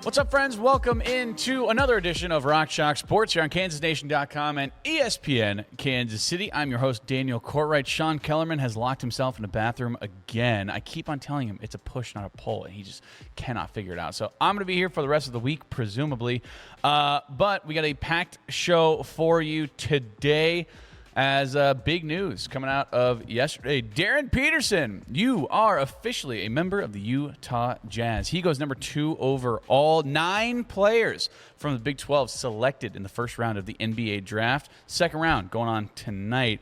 What's up, friends? Welcome into another edition of Rock Chalk Sports here on KansasNation.com and ESPN Kansas City. I'm your host, Daniel Courtwright. Sean Kellerman has locked himself in the bathroom again. I keep on telling him it's a push, not a pull, and he just cannot figure it out. So I'm going to be here for the rest of the week, presumably. But we got a packed show for you today. As big news coming out of yesterday, Darryn Peterson, you are officially a member of the Utah Jazz. He goes number 2 overall. 9 players from the Big 12 selected in the first round of the NBA draft. Second round going on tonight.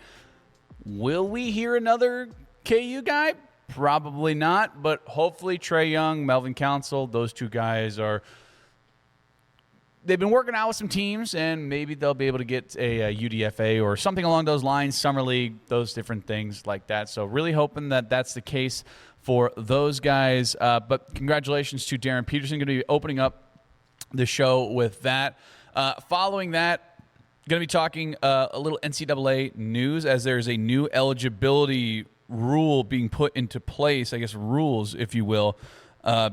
Will we hear another KU guy? Probably not, but hopefully Trae Young, Melvin Council, those two guys are... They've been working out with some teams, and maybe they'll be able to get a UDFA or something along those lines, Summer League, those different things like that. So really hoping that that's the case for those guys. But congratulations to Darryn Peterson. Going to be opening up the show with that. Following that, going to be talking a little NCAA news as there's a new eligibility rule being put into place, I guess rules, if you will,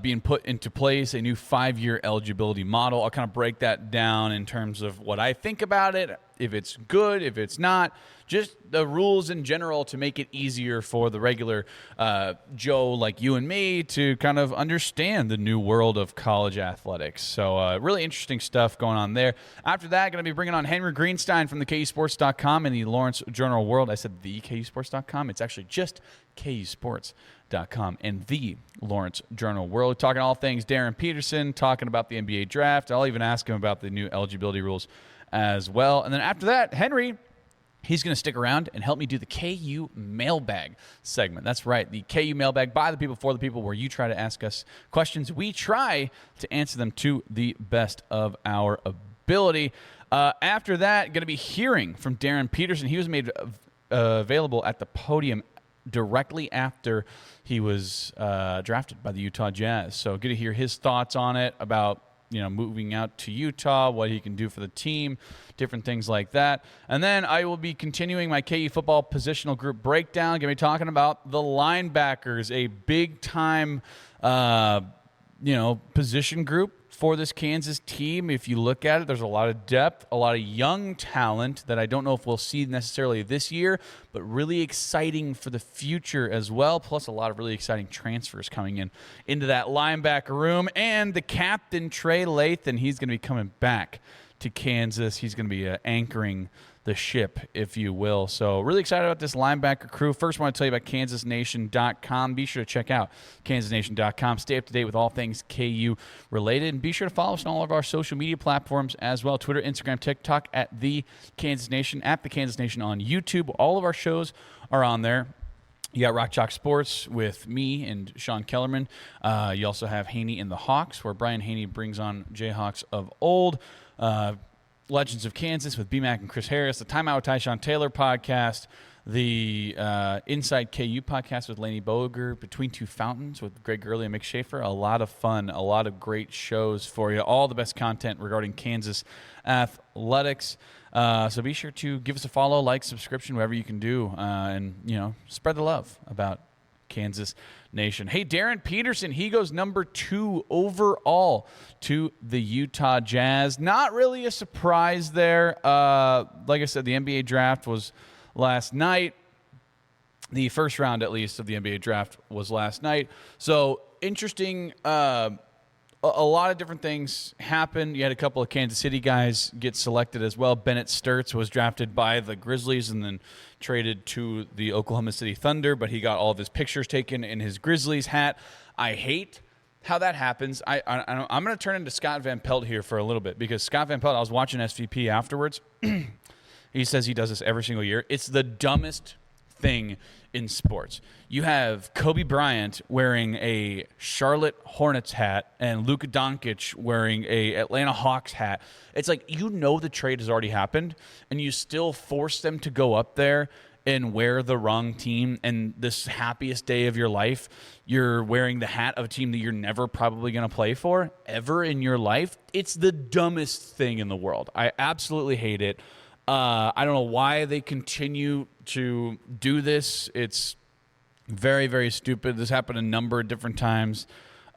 being put into place, a new 5-year eligibility model. I'll kind of break that down in terms of what I think about it, if it's good, if it's not, just the rules in general to make it easier for the regular Joe like you and me to kind of understand the new world of college athletics. So really interesting stuff going on there. After that, going to be bringing on Henry Greenstein from the KUSports.com and the Lawrence Journal-World. I said the KUSports.com. It's actually just KUSports.com and the Lawrence Journal-World. Talking all things Darryn Peterson, talking about the NBA draft. I'll even ask him about the new eligibility rules as well. And then after that, Henry, he's going to stick around and help me do the KU Mailbag segment. That's right, the KU Mailbag, by the people, for the people, where you try to ask us questions. We try to answer them to the best of our ability. After that, going to be hearing from Darryn Peterson. He was made available at the podium directly after he was drafted by the Utah Jazz. So get to hear his thoughts on it, about moving out to Utah, what he can do for the team, different things like that. And then I will be continuing my KU football positional group breakdown. Going to be talking about the linebackers, a big-time, position group for this Kansas team. If you look at it, there's a lot of depth, a lot of young talent that I don't know if we'll see necessarily this year, but really exciting for the future as well, plus a lot of really exciting transfers coming into that linebacker room. And the captain, Trey Lathan, he's going to be coming back to Kansas. He's going to be anchoring the ship, if you will. So really excited about this linebacker crew. First, I want to tell you about KansasNation.com. Be sure to check out KansasNation.com. Stay up to date with all things KU related. And be sure to follow us on all of our social media platforms as well. Twitter, Instagram, TikTok, at The Kansas Nation, at The Kansas Nation on YouTube. All of our shows are on there. You got Rock Chalk Sports with me and Sean Kellerman. You also have Haney and the Hawks, where Brian Haney brings on Jayhawks of old. Legends of Kansas with BMAC and Chris Harris, the Time Out with Tyshawn Taylor podcast, the Inside KU podcast with Laney Boger, Between Two Fountains with Greg Gurley and Mick Schaefer. A lot of fun, a lot of great shows for you. All the best content regarding Kansas athletics. So be sure to give us a follow, like, subscription, whatever you can do, and spread the love about Kansas Nation. Hey, Darryn Peterson, he goes number 2 overall to the Utah Jazz. Not really a surprise there. Like I said, the NBA draft was last night. The first round, at least, of the NBA draft was last night. So interesting. A lot of different things happened. You had a couple of Kansas City guys get selected as well. Bennett Sturtz was drafted by the Grizzlies and then traded to the Oklahoma City Thunder, but he got all of his pictures taken in his Grizzlies hat. I hate how that happens. I'm going to turn into Scott Van Pelt here for a little bit, because Scott Van Pelt, I was watching SVP afterwards. He says he does this every single year. It's the dumbest thing in sports. You have Kobe Bryant wearing a Charlotte Hornets hat and Luka Doncic wearing a Atlanta Hawks hat. It's like, the trade has already happened, and you still force them to go up there and wear the wrong team, and this happiest day of your life, you're wearing the hat of a team that you're never probably going to play for ever in your life. It's the dumbest thing in the world. I absolutely hate it. I don't know why they continue to do this. It's very, very stupid. This happened a number of different times.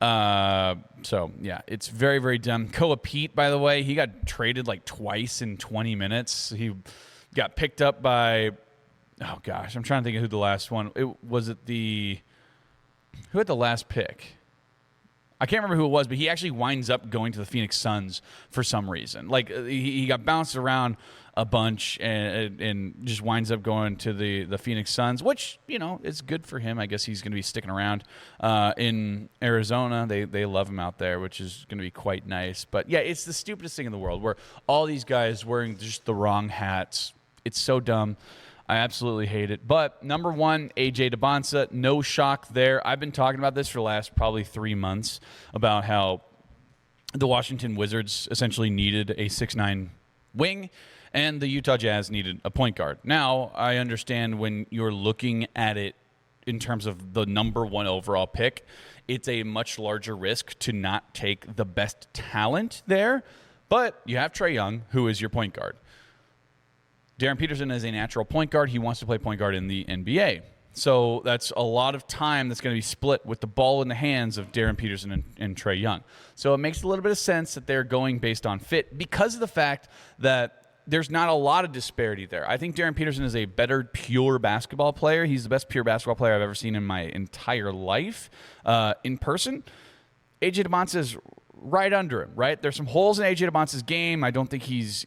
So, yeah, it's very, very dumb. Koa Pete, by the way, he got traded like twice in 20 minutes. He got picked up by, oh, gosh, I'm trying to think of who the last one. Who had the last pick? I can't remember who it was, but he actually winds up going to the Phoenix Suns for some reason. Like, he got bounced around a bunch and just winds up going to the Phoenix Suns, which, is good for him. I guess he's going to be sticking around in Arizona. They love him out there, which is going to be quite nice. But, yeah, it's the stupidest thing in the world where all these guys wearing just the wrong hats. It's so dumb. I absolutely hate it. But number one, A.J. DeBonsa, no shock there. I've been talking about this for the last probably 3 months about how the Washington Wizards essentially needed a 6'9" wing and the Utah Jazz needed a point guard. Now, I understand when you're looking at it in terms of the number one overall pick, it's a much larger risk to not take the best talent there. But you have Trae Young, who is your point guard. Darryn Peterson is a natural point guard. He wants to play point guard in the NBA. So that's a lot of time that's going to be split with the ball in the hands of Darryn Peterson and Trae Young. So it makes a little bit of sense that they're going based on fit because of the fact that there's not a lot of disparity there. I think Darryn Peterson is a better pure basketball player. He's the best pure basketball player I've ever seen in my entire life in person. A.J. DeBonsa is right under him, right? There's some holes in A.J. DeBonsa's game. I don't think he's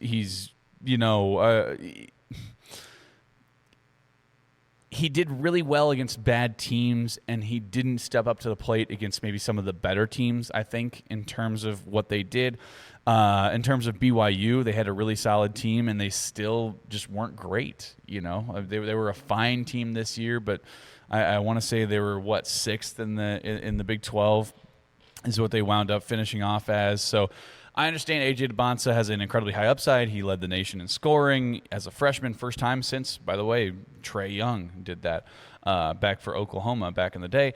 he did really well against bad teams, and he didn't step up to the plate against maybe some of the better teams, I think, in terms of what they did. In terms of BYU, they had a really solid team, and they still just weren't great. They were a fine team this year, but I want to say they were, sixth in the Big 12 is what they wound up finishing off as. So I understand A.J. DeBonsa has an incredibly high upside. He led the nation in scoring as a freshman, first time since, by the way, Trae Young did that back for Oklahoma back in the day.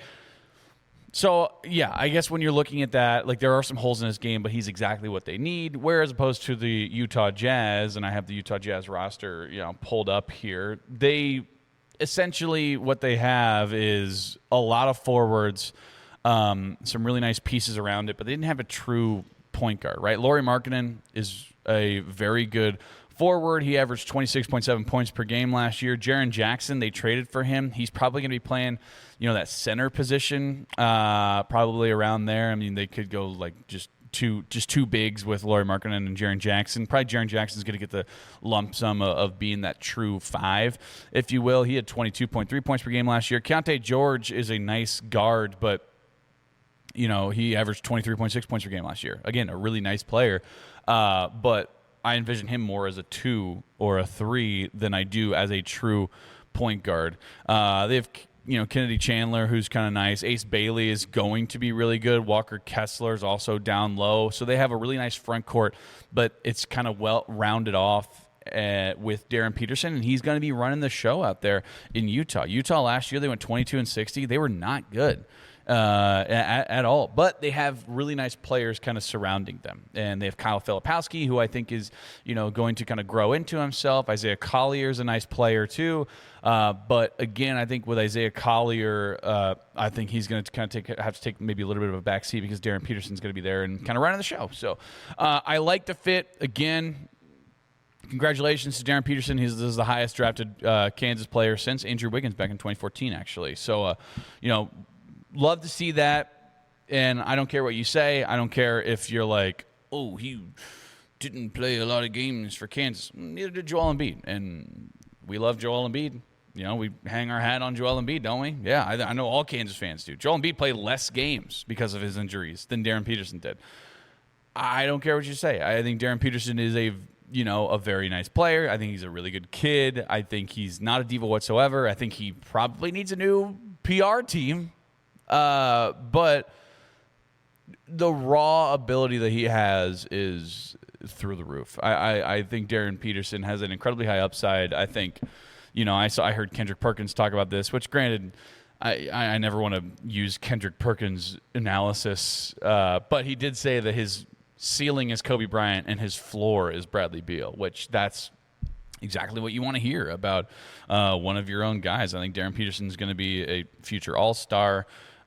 So, yeah, I guess when you're looking at that, like there are some holes in his game, but he's exactly what they need. Whereas opposed to the Utah Jazz, and I have the Utah Jazz roster, pulled up here, they essentially what they have is a lot of forwards, some really nice pieces around it, but they didn't have a true point guard, right? Lauri Markkanen is a very good forward. He averaged 26.7 points per game last year. Jaren Jackson, they traded for him. He's probably going to be playing, that center position, probably around there. I mean, they could go like just two bigs with Lauri Markkanen and Jaren Jackson. Probably Jaren Jackson's going to get the lump sum of being that true five, if you will. He had 22.3 points per game last year. Keontae George is a nice guard, but he averaged 23.6 points per game last year. Again, a really nice player. But I envision him more as a 2 or a 3 than I do as a true point guard. They have, Kennedy Chandler, who's kind of nice. Ace Bailey is going to be really good. Walker Kessler is also down low. So they have a really nice front court, but it's kind of well rounded off with Darryn Peterson, and he's going to be running the show out there in Utah. Utah last year, they went 22-60. They were not good at all, but they have really nice players kind of surrounding them, and they have Kyle Filipowski, who I think is going to kind of grow into himself. Isaiah Collier is a nice player too, but again, I think with Isaiah Collier, I think he's going to kind of have to take maybe a little bit of a backseat because Darryn Peterson's going to be there and kind of running the show. So I like the fit. Again, congratulations to Darryn Peterson. This is the highest drafted Kansas player since Andrew Wiggins back in 2014, actually. So love to see that, and I don't care what you say. I don't care if you're like, oh, he didn't play a lot of games for Kansas. Neither did Joel Embiid, and we love Joel Embiid. We hang our hat on Joel Embiid, don't we? Yeah, I know all Kansas fans do. Joel Embiid played less games because of his injuries than Darryn Peterson did. I don't care what you say. I think Darryn Peterson is a very nice player. I think he's a really good kid. I think he's not a diva whatsoever. I think he probably needs a new PR team. But the raw ability that he has is through the roof. I think Darryn Peterson has an incredibly high upside. I think, I heard Kendrick Perkins talk about this, which granted, I never want to use Kendrick Perkins analysis, but he did say that his ceiling is Kobe Bryant and his floor is Bradley Beal, which that's exactly what you want to hear about one of your own guys. I think Darryn Peterson is going to be a future all-star.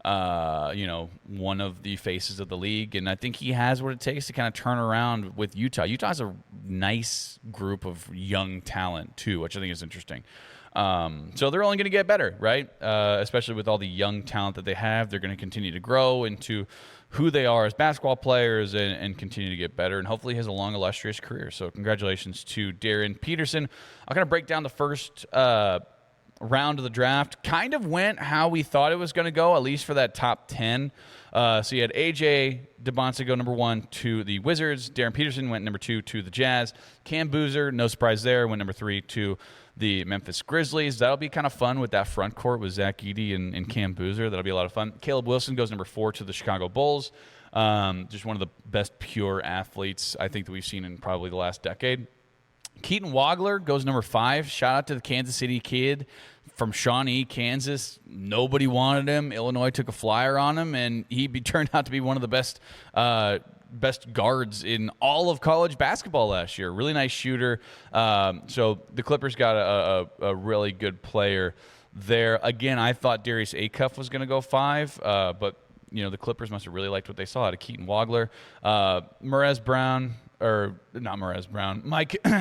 one of the faces of the league. And I think he has what it takes to kind of turn around with Utah. Utah's a nice group of young talent, too, which I think is interesting. So they're only going to get better, right? Especially with all the young talent that they have. They're going to continue to grow into who they are as basketball players and continue to get better. And hopefully he has a long, illustrious career. So congratulations to Darryn Peterson. I'll kind of break down the first round of the draft. Kind of went how we thought it was going to go, at least for that top 10. So you had A.J. DeBonsa go number 1 to the Wizards. Darryn Peterson went number 2 to the Jazz. Cam Boozer, no surprise there, went number 3 to the Memphis Grizzlies. That'll be kind of fun with that front court with Zach Edey and Cam Boozer. That'll be a lot of fun. Caleb Wilson goes number 4 to the Chicago Bulls. Just one of the best pure athletes I think that we've seen in probably the last decade. Keaton Wagler goes number 5. Shout out to the Kansas City kid from Shawnee, Kansas. Nobody wanted him. Illinois took a flyer on him, and he turned out to be one of the best guards in all of college basketball last year. Really nice shooter. So the Clippers got a really good player there. Again, I thought Darius Acuff was going to go 5, but the Clippers must have really liked what they saw out of Keaton Wagler.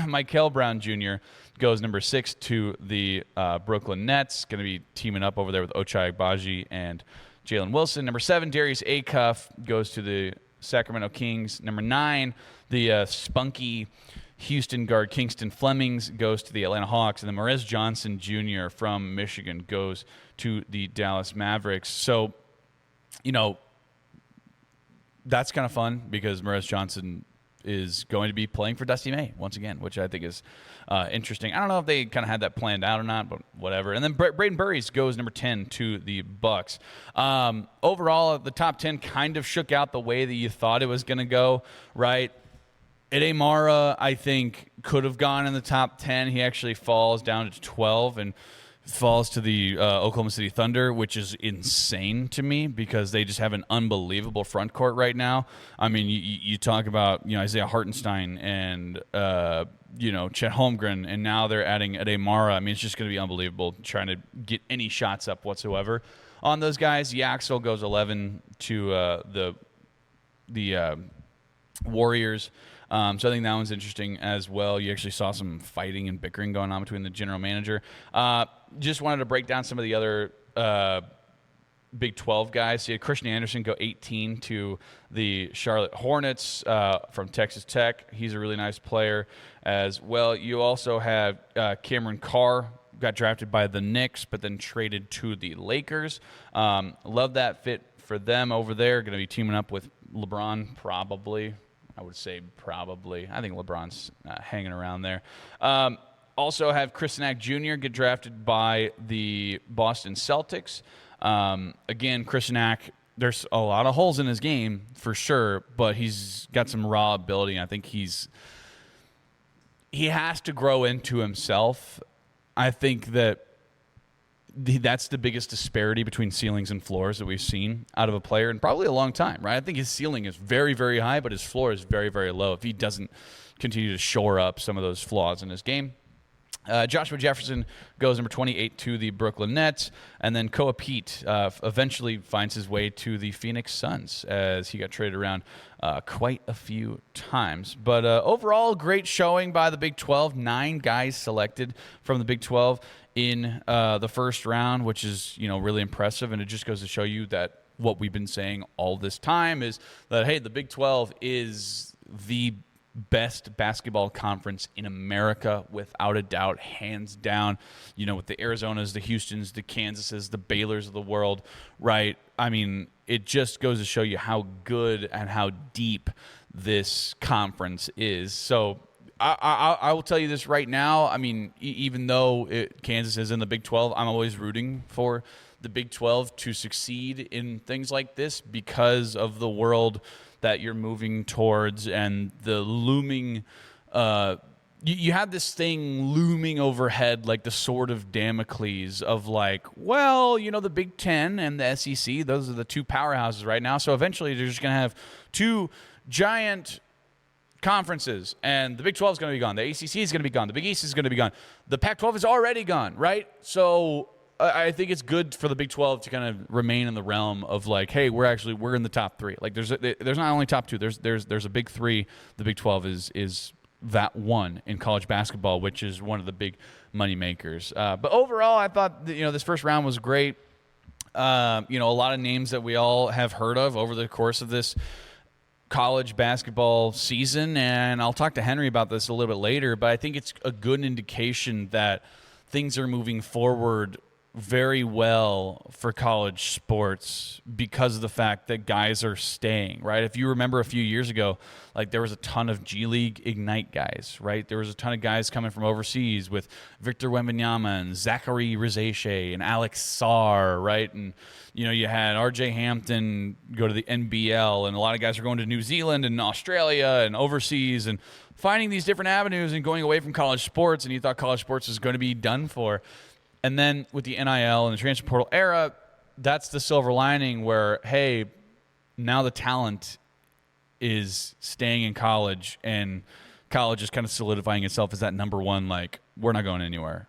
Michael Brown Jr. goes number 6 to the Brooklyn Nets. Going to be teaming up over there with Ochai Agbaji and Jalen Wilson. Number 7, Darius Acuff goes to the Sacramento Kings. Number 9, the spunky Houston guard Kingston Flemings goes to the Atlanta Hawks. And then Morez Johnson Jr. from Michigan goes to the Dallas Mavericks. So, that's kind of fun because Morez Johnson is going to be playing for Dusty May once again, which I think is interesting. I don't know if they kind of had that planned out or not, but whatever. And then Braden Burries goes number 10 to the Bucks. Overall, the top 10 kind of shook out the way that you thought it was going to go, right? Ade Mara, I think, could have gone in the top 10. He actually falls down to 12 and falls to the Oklahoma City Thunder, which is insane to me because they just have an unbelievable front court right now. I mean, you talk about Isaiah Hartenstein and Chet Holmgren, and now they're adding Ade Mara. I mean, it's just going to be unbelievable trying to get any shots up whatsoever on those guys. Yaxel goes 11 to the Warriors. So I think that one's interesting as well. You actually saw some fighting and bickering going on between the general manager. Just wanted to break down some of the other Big 12 guys. So you had Christian Anderson go 18 to the Charlotte Hornets from Texas Tech. He's a really nice player as well. You also have Cameron Carr, got drafted by the Knicks, but then traded to the Lakers. Love that fit for them over there. Going to be teaming up with LeBron probably. I would say probably. I think LeBron's hanging around there. Also have Chris Nack Jr. get drafted by the Boston Celtics. Again, Chris Nack, there's a lot of holes in his game for sure, but he's got some raw ability. And I think he has to grow into himself. I think that's the biggest disparity between ceilings and floors that we've seen out of a player in probably a long time, right? I think his ceiling is very, very high, but his floor is very, very low if he doesn't continue to shore up some of those flaws in his game. Joshua Jefferson goes number 28 to the Brooklyn Nets, and then Koa Pete eventually finds his way to the Phoenix Suns as he got traded around quite a few times. But overall, great showing by the Big 12. 9 guys selected from the Big 12 in the first round, which is really impressive, and it just goes to show you that what we've been saying all this time is that, hey, the Big 12 is the best basketball conference in America, without a doubt, hands down. With the Arizonas, the Houstons, the Kansases, the Baylors of the world, right? I mean, it just goes to show you how good and how deep this conference is. So I will tell you this right now. I mean, even though Kansas is in the Big 12, I'm always rooting for the Big 12 to succeed in things like this because of the world that you're moving towards and the looming you have this thing looming overhead like the sword of Damocles of the Big 10 and the SEC, those are the 2 powerhouses right now. So eventually they're just going to have 2 giant conferences, and the Big 12 is going to be gone. The ACC is going to be gone. The Big East is going to be gone. The Pac-12 is already gone, right? So I think it's good for the Big 12 to kind of remain in the realm of like, hey, we're in the top three. Like there's not only top two, there's a big three. The Big 12 is that one in college basketball, which is one of the big money makers. But overall, I thought this first round was great. A lot of names that we all have heard of over the course of this college basketball season, and I'll talk to Henry about this a little bit later, but I think it's a good indication that things are moving forward very well for college sports because of the fact that guys are staying, right? If you remember a few years ago, like there was a ton of G League Ignite guys, right? There was a ton of guys coming from overseas with Victor Wembanyama and Zachary Rizeshe and Alex Sarr, right? And you had RJ Hampton go to the NBL, and a lot of guys are going to New Zealand and Australia and overseas and finding these different avenues and going away from college sports, and you thought college sports was going to be done for. And then with the NIL and the transfer portal era, that's the silver lining where, hey, now the talent is staying in college, and college is kind of solidifying itself as that number one, like, we're not going anywhere.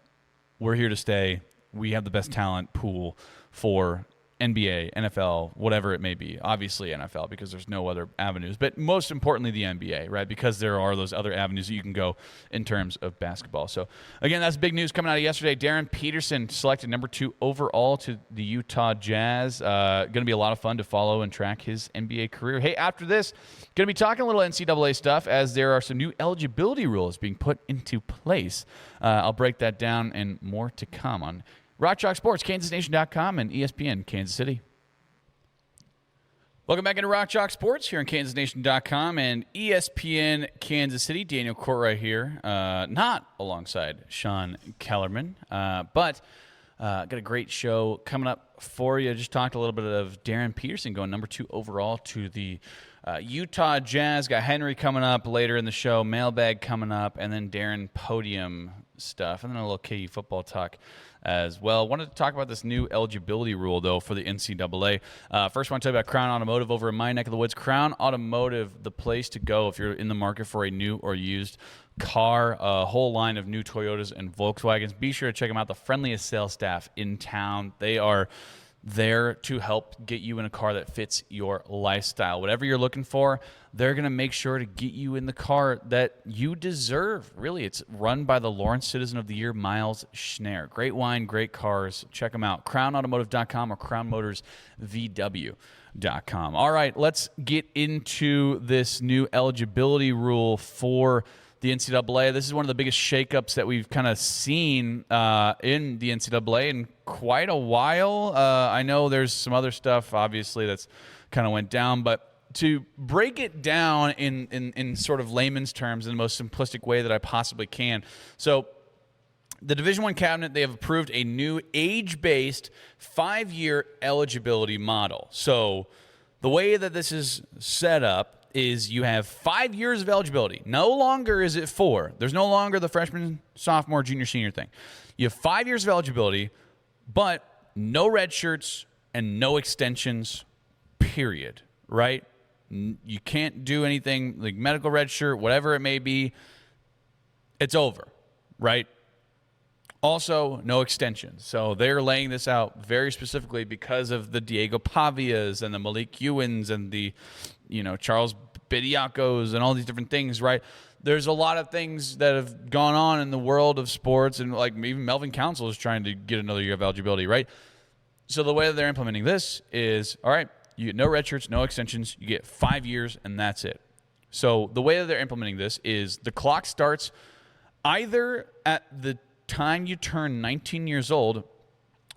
We're here to stay. We have the best talent pool for NBA, NFL, whatever it may be. Obviously NFL, because there's no other avenues. But most importantly, the NBA, right? Because there are those other avenues that you can go in terms of basketball. So, again, that's big news coming out of yesterday. Darryn Peterson selected number 2 overall to the Utah Jazz. Going to be a lot of fun to follow and track his NBA career. Hey, after this, going to be talking a little NCAA stuff as there are some new eligibility rules being put into place. I'll break that down and more to come on Rock Chalk Sports, KansasNation.com, and ESPN Kansas City. Welcome back into Rock Chalk Sports here on KansasNation.com and ESPN Kansas City. Daniel Courtwright here, not alongside Sean Kellerman, but got a great show coming up for you. Just talked a little bit of Darryn Peterson going number 2 overall to the Utah Jazz. Got Henry coming up later in the show, mailbag coming up, and then Darryn podium stuff, and then a little KU football talk as well. Wanted to talk about this new eligibility rule, though, for the NCAA. First, I want to tell you about Crown Automotive over in my neck of the woods. Crown Automotive, the place to go if you're in the market for a new or used car, a whole line of new Toyotas and Volkswagens. Be sure to check them out, the friendliest sales staff in town. They are there to help get you in a car that fits your lifestyle. Whatever you're looking for, they're going to make sure to get you in the car that you deserve. Really, it's run by the Lawrence Citizen of the Year, Miles Schneider. Great wine, great cars. Check them out. CrownAutomotive.com or CrownMotorsVW.com. All right, let's get into this new eligibility rule for the NCAA. This is one of the biggest shakeups that we've kind of seen in the NCAA in quite a while. I know there's some other stuff, obviously, that's kind of went down, but to break it down in sort of layman's terms in the most simplistic way that I possibly can. So the Division I cabinet, they have approved a new age-based 5-year eligibility model. So the way that this is set up is you have 5 years of eligibility. No longer is it 4. There's no longer the freshman, sophomore, junior, senior thing. You have 5 years of eligibility, but no red shirts and no extensions, period, right? You can't do anything like medical red shirt, whatever it may be. It's over, right? Also, no extensions. So they're laying this out very specifically because of the Diego Pavias and the Malik Ewins and the, Charles Bediacos and all these different things, right? There's a lot of things that have gone on in the world of sports, and like even Melvin Council is trying to get another year of eligibility, right? So the way that they're implementing this is, all right, you get no red shirts, no extensions, you get 5 years, and that's it. So the way that they're implementing this is the clock starts either at the time you turn 19 years old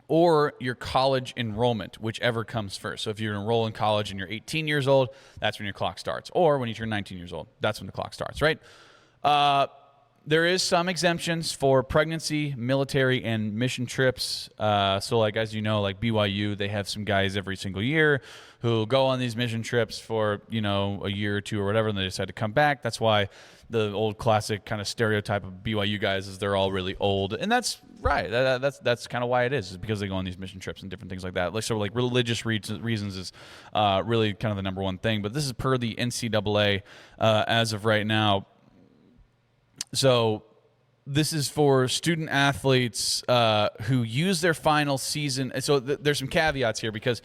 or your college enrollment, whichever comes first. So if you enroll in college and you're 18 years old, that's when your clock starts. Or when you turn 19 years old, that's when the clock starts, right? There is some exemptions for pregnancy, military, and mission trips. So like, as you know, like BYU, they have some guys every single year who go on these mission trips for, a year or two or whatever, and they decide to come back. That's why the old classic kind of stereotype of BYU guys is they're all really old. And that's right. That's kind of why it is because they go on these mission trips and different things like that. So like religious reasons is really kind of the number one thing. But this is per the NCAA as of right now. So this is for student athletes who use their final season. So there's some caveats here, because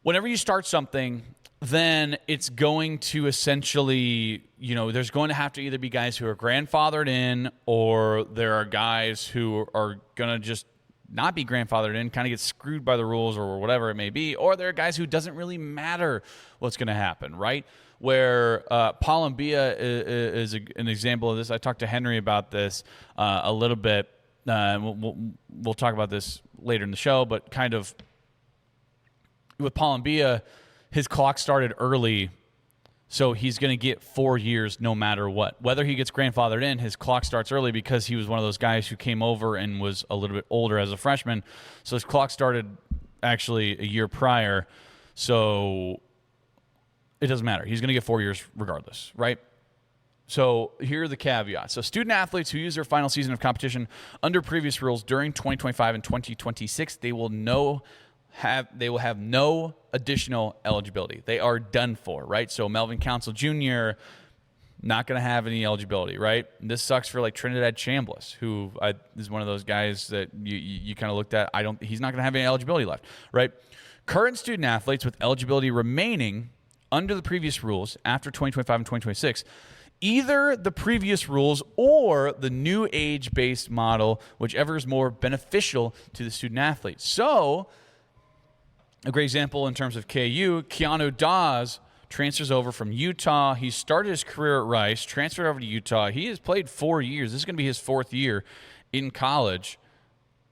whenever you start something, then it's going to essentially, there's going to have to either be guys who are grandfathered in, or there are guys who are going to just not be grandfathered in, kind of get screwed by the rules or whatever it may be, or there are guys who doesn't really matter what's going to happen, right? Where Columbia is an example of this. I talked to Henry about this a little bit. We'll talk about this later in the show, but kind of with Columbia, his clock started early, so he's going to get 4 years no matter what. Whether he gets grandfathered in, his clock starts early because he was one of those guys who came over and was a little bit older as a freshman. So his clock started actually a year prior. So it doesn't matter. He's going to get 4 years regardless, right? So here are the caveats. So student athletes who use their final season of competition under previous rules during 2025 and 2026, they will have no additional eligibility. They are done for, right? So Melvin Council Jr., not going to have any eligibility, right? And this sucks for like Trinidad Chambliss, who is one of those guys that you kind of looked at. He's not going to have any eligibility left, right? Current student athletes with eligibility remaining under the previous rules after 2025 and 2026, either the previous rules or the new age-based model, whichever is more beneficial to the student athlete. So a great example in terms of KU, Keanu Dawes transfers over from Utah. He started his career at Rice, transferred over to Utah. He has played 4 years. This is going to be his 4th year in college.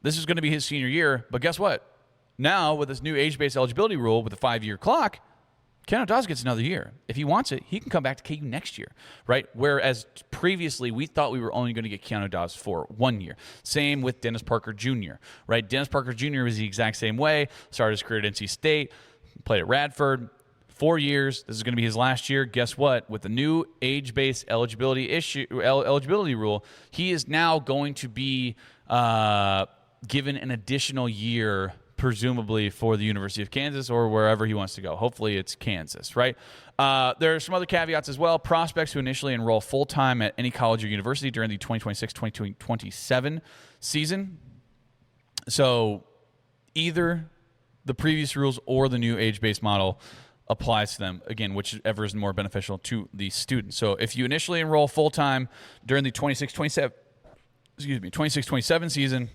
This is going to be his senior year. But guess what? Now, with this new age-based eligibility rule with a 5-year clock, Keanu Dawes gets another year. If he wants it, he can come back to KU next year, right? Whereas previously we thought we were only going to get Keanu Dawes for 1 year. Same with Dennis Parker Jr., right? Dennis Parker Jr. was the exact same way. Started his career at NC State, played at Radford, 4 years. This is going to be his last year. Guess what? With the new age-based eligibility rule, he is now going to be given an additional year, presumably for the University of Kansas or wherever he wants to go. Hopefully it's Kansas, right? There are some other caveats as well. Prospects who initially enroll full-time at any college or university during the 2026-2027 season. So either the previous rules or the new age-based model applies to them, again, whichever is more beneficial to the student. So if you initially enroll full-time during the 26-27 season,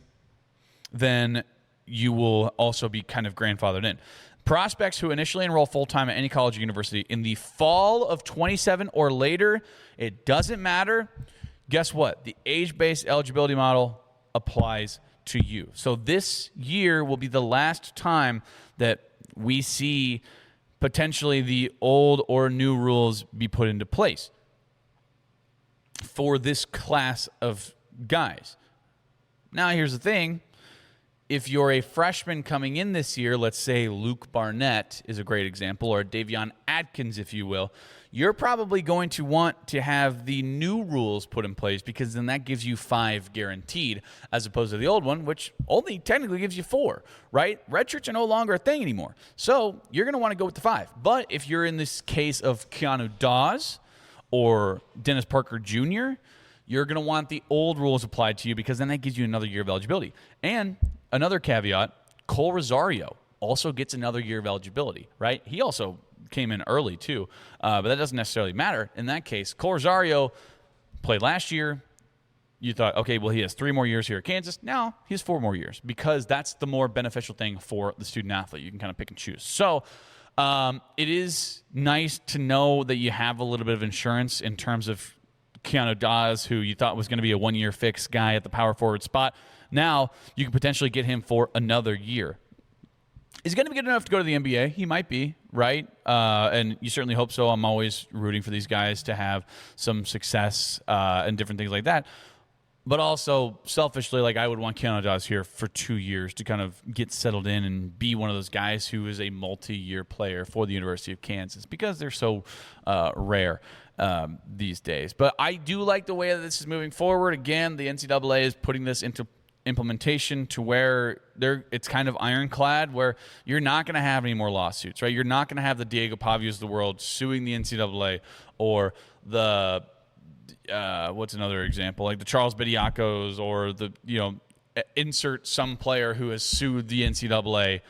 then you will also be kind of grandfathered in. Prospects who initially enroll full-time at any college or university in the fall of 27 or later, it doesn't matter. Guess what? The age-based eligibility model applies to you. So this year will be the last time that we see potentially the old or new rules be put into place for this class of guys. Now, here's the thing. If you're a freshman coming in this year, let's say Luke Barnett is a great example, or Davion Atkins, if you will, you're probably going to want to have the new rules put in place, because then that gives you 5 guaranteed, as opposed to the old one, which only technically gives you 4, right? Redshirts are no longer a thing anymore. So you're going to want to go with the 5. But if you're in this case of Keanu Dawes or Dennis Parker Jr., you're going to want the old rules applied to you, because then that gives you another year of eligibility. And another caveat, Cole Rosario also gets another year of eligibility, right? He also came in early too, but that doesn't necessarily matter. In that case, Cole Rosario played last year. You thought, okay, well, he has 3 more years here at Kansas. Now he has 4 more years, because that's the more beneficial thing for the student athlete. You can kind of pick and choose. So it is nice to know that you have a little bit of insurance in terms of Keanu Dawes, who you thought was going to be a 1-year fixed guy at the power forward spot. Now you can potentially get him for another year. Is he going to be good enough to go to the NBA? He might be, right? And you certainly hope so. I'm always rooting for these guys to have some success and different things like that. But also, selfishly, like, I would want Keanu Dawes here for 2 years to kind of get settled in and be one of those guys who is a multi-year player for the University of Kansas, because they're so rare these days. But I do like the way that this is moving forward. Again, the NCAA is putting this into implementation to where it's kind of ironclad, where you're not going to have any more lawsuits, right? You're not going to have the Diego Pavios of the world suing the NCAA, or the what's another example? Like the Charles Bediacos or insert some player who has sued the NCAA,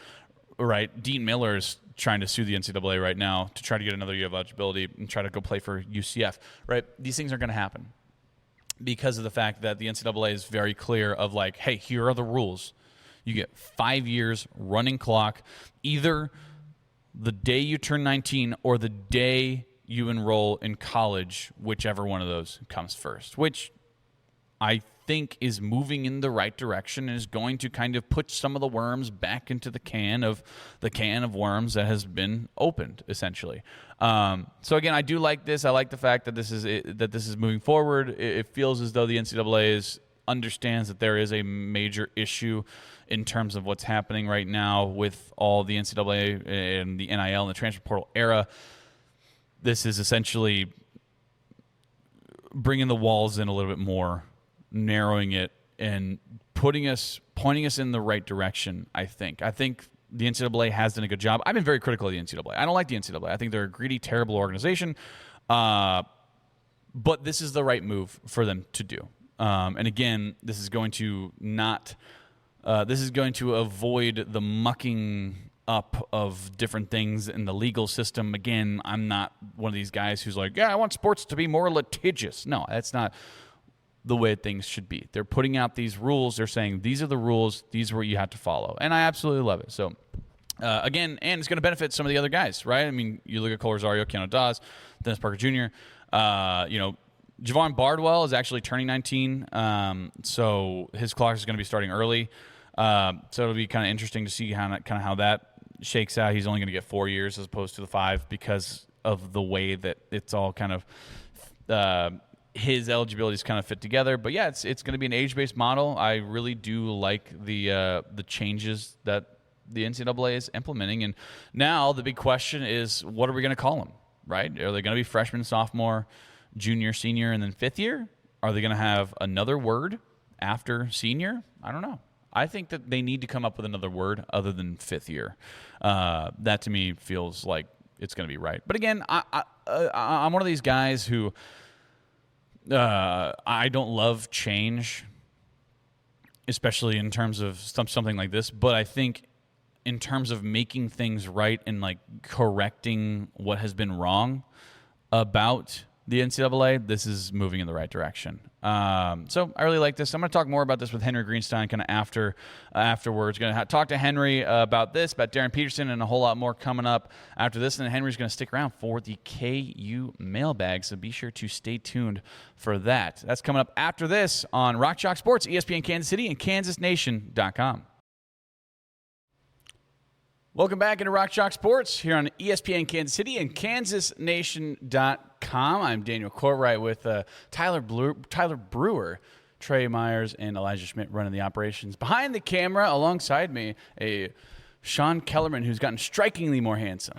right? Dean Miller is trying to sue the NCAA right now to try to get another year of eligibility and try to go play for UCF, right? These things are going to happen because of the fact that the NCAA is very clear of like, hey, here are the rules. You get 5 years running clock, either the day you turn 19 or the day you enroll in college, whichever one of those comes first, which I think is moving in the right direction and is going to kind of put some of the worms back into the can of worms that has been opened, essentially. So again, I do like this. I like the fact that this is moving forward. It feels as though the NCAA understands that there is a major issue in terms of what's happening right now with all the NCAA and the NIL and the transfer portal era. This is essentially bringing the walls in a little bit more, narrowing it, and pointing us in the right direction, I think. I think the NCAA has done a good job. I've been very critical of the NCAA. I don't like the NCAA. I think they're a greedy, terrible organization. But this is the right move for them to do. And again, this is going to avoid the mucking up of different things in the legal system. Again, I'm not one of these guys who's like, yeah, I want sports to be more litigious. No, that's not the way things should be. They're putting out these rules. They're saying, these are the rules. These are what you have to follow. And I absolutely love it. So, again, and it's going to benefit some of the other guys, right? I mean, you look at Cole Rosario, Keanu Dawes, Dennis Parker Jr., Javon Bardwell is actually turning 19, so his clock is going to be starting early. So it'll be kind of interesting to see how that shakes out. He's only going to get 4 years as opposed to the 5 because of the way that it's all kind of his eligibility is kind of fit together. But yeah, it's going to be an age-based model. I really do like the changes that the NCAA is implementing. And now the big question is, what are we going to call them? Right? Are they going to be freshman, sophomore, junior, senior, and then fifth year? Are they going to have another word after senior? I don't know. I think that they need to come up with another word other than fifth year. That to me feels like it's going to be right. But again, I'm one of these guys who I don't love change, especially in terms of something like this. But I think in terms of making things right and like correcting what has been wrong about the NCAA, this is moving in the right direction. So I really like this. I'm going to talk more about this with Henry Greenstein kind of afterwards. Going to talk to Henry about this, about Darryn Peterson, and a whole lot more coming up after this. And then Henry's going to stick around for the KU Mailbag, so be sure to stay tuned for that. That's coming up after this on Rock Chalk Sports, ESPN Kansas City, and KansasNation.com. Welcome back into Rock Chalk Sports here on ESPN Kansas City and KansasNation.com. I'm Daniel Courtwright with Tyler Brewer, Trey Myers, and Elijah Schmidt running the operations. Behind the camera, alongside me, a Sean Kellerman who's gotten strikingly more handsome.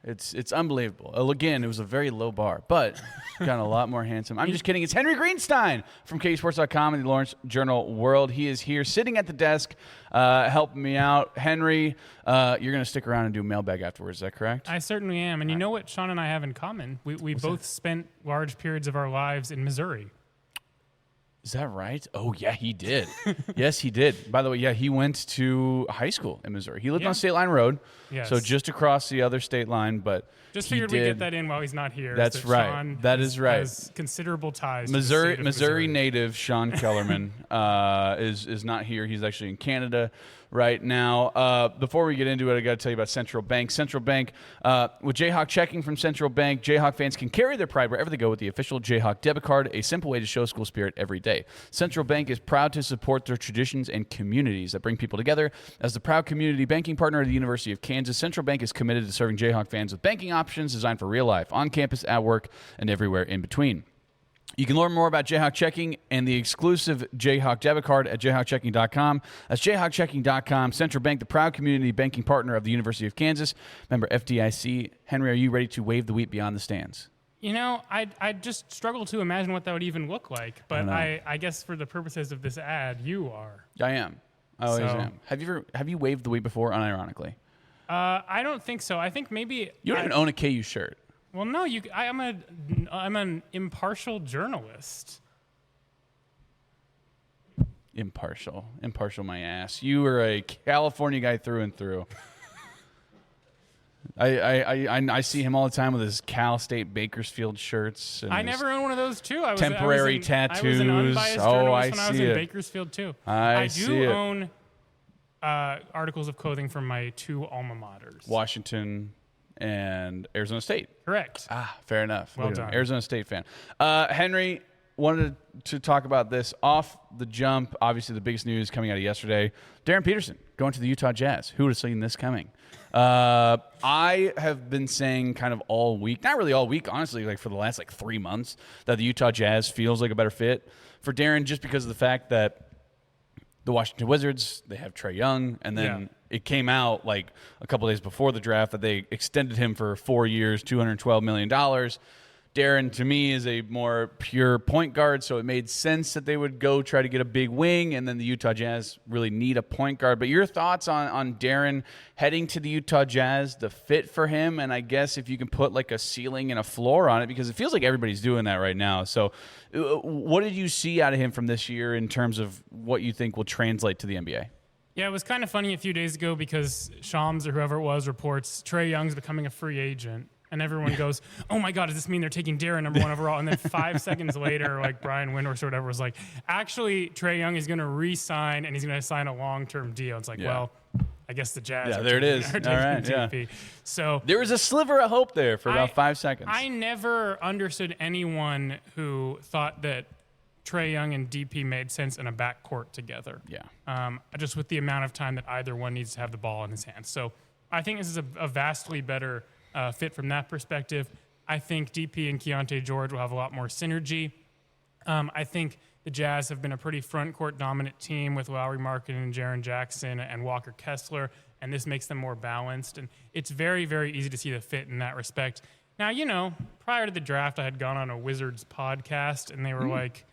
It's unbelievable. Again, it was a very low bar, but gotten a lot more handsome. I'm just kidding. It's Henry Greenstein from KUSports.com and the Lawrence Journal World. He is here sitting at the desk helping me out. Henry, you're going to stick around and do a mailbag afterwards. Is that correct? I certainly am. And you know what Sean and I have in common? We both spent large periods of our lives in Missouri. Is that right? Oh, yeah, he did. Yes, he did. By the way, yeah, he went to high school in Missouri. He lived on State Line Road, so just across the other state line. But just figured we'd get that in while he's not here. That's right. Sean is right. Has considerable ties. Missouri native Sean Kellerman is not here. He's actually in Canada right now. Before we get into it, I got to tell you about Central Bank. Central Bank, with Jayhawk checking from Central Bank, Jayhawk fans can carry their pride wherever they go with the official Jayhawk debit card, a simple way to show school spirit every day. Central Bank is proud to support their traditions and communities that bring people together. As the proud community banking partner of the University of Kansas, Central Bank is committed to serving Jayhawk fans with banking options designed for real life, on campus, at work, and everywhere in between. You can learn more about Jayhawk Checking and the exclusive Jayhawk debit card at jayhawkchecking.com. That's jayhawkchecking.com. Central Bank, the proud community banking partner of the University of Kansas. Member FDIC. Henry, are you ready to wave the wheat beyond the stands? You know, I just struggle to imagine what that would even look like. But I guess for the purposes of this ad, you are. I am. I always am. Have you waved the wheat before, unironically? I don't think so. I think maybe... You don't even own a KU shirt. Well, no, I'm an impartial journalist. Impartial, my ass. You were a California guy through and through. I see him all the time with his Cal State Bakersfield shirts. And I never owned one of those too. Temporary tattoos. I was an unbiased journalist when I was in it. Bakersfield too. I do own articles of clothing from my 2 alma maters. Washington and Arizona State. Correct. Fair enough. Well done. Arizona State fan. Henry, wanted to talk about this off the jump. Obviously, the biggest news coming out of yesterday, Darryn Peterson going to the Utah Jazz. Who would have seen this coming? I have been saying kind of all week, not really all week, honestly, like for the last 3 months, that the Utah Jazz feels like a better fit for Darryn just because of the fact that the Washington Wizards, they have Trae Young, and then it came out like a couple days before the draft that they extended him for 4 years, $212 million. Darryn, to me, is a more pure point guard, so it made sense that they would go try to get a big wing, and then the Utah Jazz really need a point guard. But your thoughts on Darryn heading to the Utah Jazz, the fit for him, and I guess if you can put like a ceiling and a floor on it, because it feels like everybody's doing that right now. So what did you see out of him from this year in terms of what you think will translate to the NBA? Yeah, it was kind of funny a few days ago because Shams or whoever it was reports Trae Young's becoming a free agent. And everyone goes, oh, my God, does this mean they're taking Darryn number 1 overall? And then 5 seconds later, like Brian Windhorst or whatever was like, actually, Trae Young is going to re-sign, and he's going to sign a long-term deal. It's like, well, I guess the Jazz are there it is. All right, DP. So there was a sliver of hope there for about 5 seconds. I never understood anyone who thought that Trae Young and DP made sense in a backcourt together. Yeah. Just with the amount of time that either one needs to have the ball in his hands. So I think this is a vastly better fit from that perspective. I think DP and Keontae George will have a lot more synergy. I think the Jazz have been a pretty front court dominant team with Lauri Markkanen and Jaren Jackson and Walker Kessler, and this makes them more balanced. And it's very, very easy to see the fit in that respect. Now, prior to the draft, I had gone on a Wizards podcast, and they were like,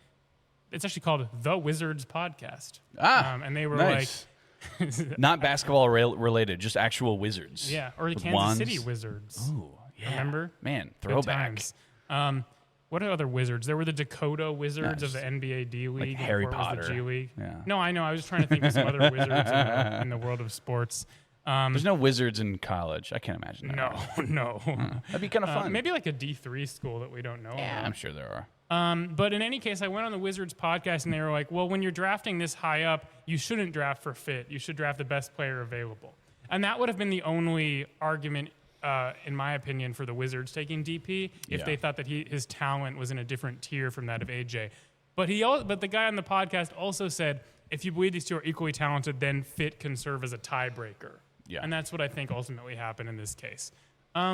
it's actually called The Wizards Podcast. And they were nice. Not basketball related, just actual Wizards. Yeah, or the Kansas wands. City Wizards. Oh, yeah. Remember? Man, Good throwback. times. What are other Wizards? There were the Dakota Wizards of the NBA D League. Like Harry before it was Potter. the G League. Yeah. No, I know. I was just trying to think of some other Wizards in the world of sports. There's no Wizards in college. I can't imagine that. No. That'd be kind of fun. Maybe like a D3 school that we don't know about. I'm sure there are. But in any case, I went on the Wizards podcast, and they were like, well, when you're drafting this high up, you shouldn't draft for fit. You should draft the best player available. And that would have been the only argument, in my opinion, for the Wizards taking DP if they thought that his talent was in a different tier from that of AJ. But the guy on the podcast also said, if you believe these two are equally talented, then fit can serve as a tiebreaker. Yeah. And that's what I think ultimately happened in this case. I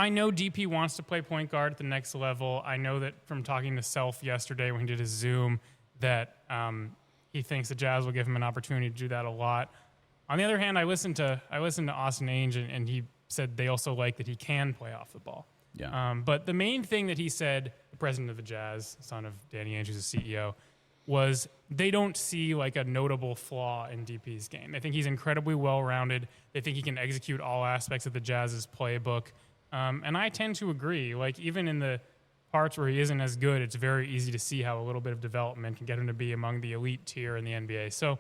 know DP wants to play point guard at the next level. I know that from talking to Self yesterday when he did his Zoom that he thinks the Jazz will give him an opportunity to do that a lot. On the other hand, I listened to Austin Ainge, and he said they also like that he can play off the ball. Yeah. But the main thing that he said, the president of the Jazz, son of Danny Ainge, who's the CEO, was they don't see like a notable flaw in DP's game. They think he's incredibly well-rounded. They think he can execute all aspects of the Jazz's playbook. And I tend to agree. Like, even in the parts where he isn't as good, it's very easy to see how a little bit of development can get him to be among the elite tier in the NBA. So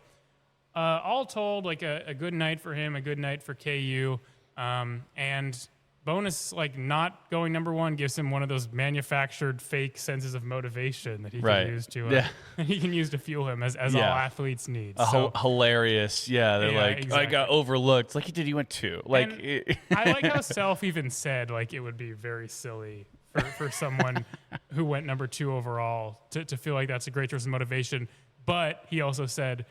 all told, like a good night for him, a good night for KU. And bonus, like not going number 1 gives him one of those manufactured fake senses of motivation that he can use to he can use to fuel him as all athletes need. Hilarious. Yeah, they're like, exactly. I got overlooked. Like, he went 2. Like, I like how Self even said like it would be very silly for someone who went number 2 overall to feel like that's a great source of motivation. But he also said,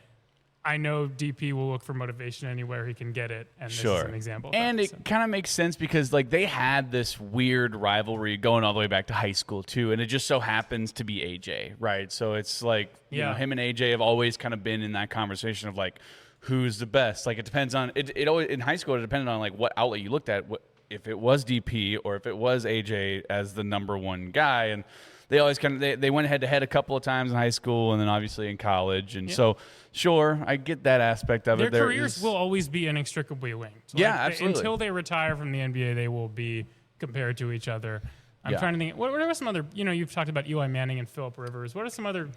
I know DP will look for motivation anywhere he can get it, and this is an example of and that. It kind of makes sense because like they had this weird rivalry going all the way back to high school too, and it just so happens to be AJ, right? So it's like you know, him and AJ have always kind of been in that conversation of like who's the best. Like it depends on it always in high school. It depended on like what outlet you looked at, if it was DP or if it was AJ as the number 1 guy, and they always they went head to head a couple of times in high school and then obviously in college. And so, sure, I get that aspect of it. Their careers will always be inextricably linked. Yeah, absolutely. Until they retire from the NBA, they will be compared to each other. I'm trying to think. What are some other? You've talked about Eli Manning and Phillip Rivers. What are some other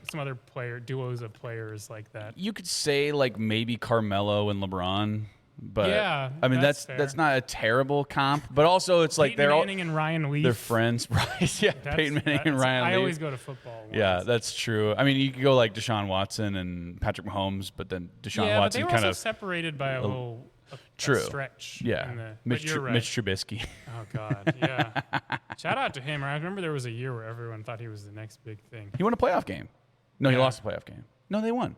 duos of players like that? You could say like maybe Carmelo and LeBron. But yeah, I mean that's not a terrible comp, but also it's like Peyton Manning and Ryan Leaf. They're friends, right? Yeah, Peyton Manning and Ryan Leaf. I always go to football. Yeah, that's true. I mean, you could go like Deshaun Watson and Patrick Mahomes, but then Deshaun Watson but they were also separated by a little stretch. Yeah, Mitch Trubisky. Oh God, yeah. Shout out to him. I remember there was a year where everyone thought he was the next big thing. He won a playoff game. No, he lost a playoff game. No, they won.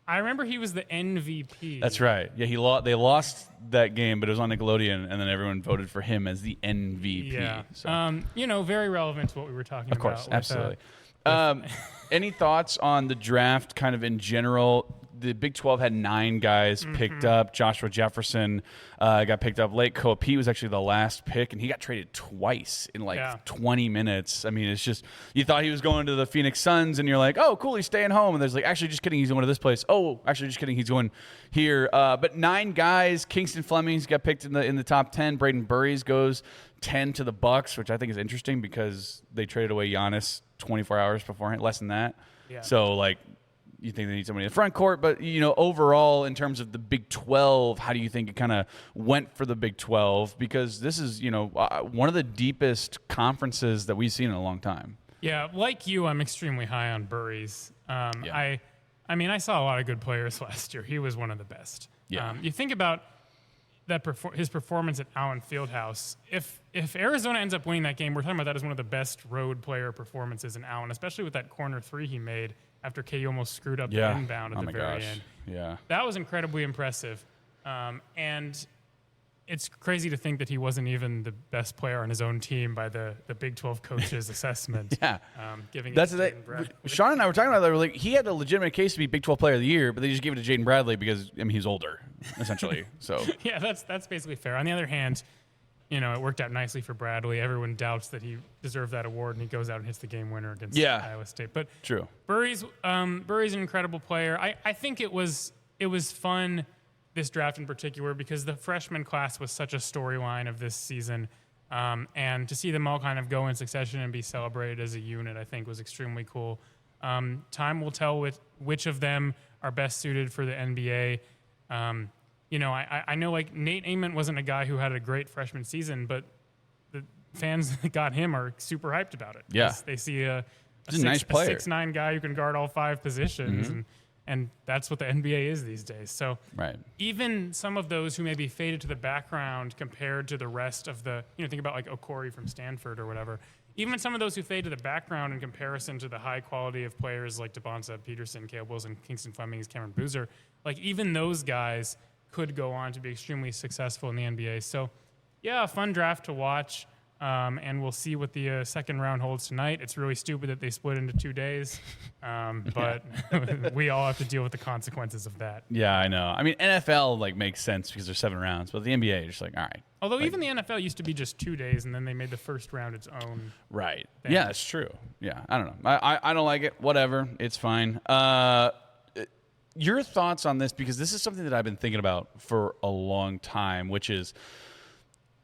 I remember he was the MVP. That's right. Yeah, they lost that game, but it was on Nickelodeon, and then everyone voted for him as the MVP. Yeah. So. Very relevant to what we were talking about. Of course, absolutely. Any thoughts on the draft kind of in general? The Big 12 had 9 guys picked up. Joshua Jefferson got picked up late. Koa Pete was actually the last pick, and he got traded twice in 20 minutes. I mean, it's just, you thought he was going to the Phoenix Suns, and you're like, oh, cool, he's staying home. And there's like, actually, just kidding, he's going to this place. Oh, actually, just kidding, he's going here. But 9 guys. Kingston Flemings got picked in the top 10. Braden Burries goes 10 to the Bucks, which I think is interesting because they traded away Giannis 24 hours beforehand, less than that. Yeah. So, like, you think they need somebody in the front court, but overall in terms of the Big 12, how do you think it kind of went for the Big 12? Because this is one of the deepest conferences that we've seen in a long time. Yeah, like you, I'm extremely high on Burries. I mean, I saw a lot of good players last year. He was one of the best. Yeah. You think about his performance at Allen Fieldhouse. If Arizona ends up winning that game, we're talking about that as one of the best road player performances in Allen, especially with that corner 3 he made after KU almost screwed up the inbound at the very end. Yeah. That was incredibly impressive. And it's crazy to think that he wasn't even the best player on his own team by the Big 12 coaches' assessment. Yeah. Giving That's it to Jaden Bradley. Sean and I were talking about that. We're like, he had a legitimate case to be Big 12 Player of the Year, but they just gave it to Jaden Bradley because, I mean, he's older, essentially. So yeah, that's basically fair. On the other hand, it worked out nicely for Bradley. Everyone doubts that he deserved that award, and he goes out and hits the game winner against Iowa State. But true. Burries an incredible player. I think it was fun, this draft in particular, because the freshman class was such a storyline of this season. And to see them all kind of go in succession and be celebrated as a unit, I think was extremely cool. Time will tell which of them are best suited for the NBA. I know like Nate Ament wasn't a guy who had a great freshman season, but the fans that got him are super hyped about it. Yeah. They see a nice player. 6'9" guy who can guard all 5 positions, and that's what the NBA is these days. So even some of those who maybe faded to the background compared to the rest of the, think about like Okori from Stanford or whatever, even some of those who fade to the background in comparison to the high quality of players like Devonta Peterson, Caleb Wilson, Kingston Flemings, Cameron Boozer, like even those guys could go on to be extremely successful in the NBA. So, yeah, a fun draft to watch, and we'll see what the second round holds tonight. It's really stupid that they split into 2 days, but we all have to deal with the consequences of that. Yeah, I know. I mean, NFL makes sense because there's 7 rounds, but the NBA, you're just like, all right. Although even the NFL used to be just 2 days, and then they made the first round its own. Right. thing. Yeah, it's true. Yeah, I don't know. I don't like it. Whatever. It's fine. Your thoughts on this, because this is something that I've been thinking about for a long time, which is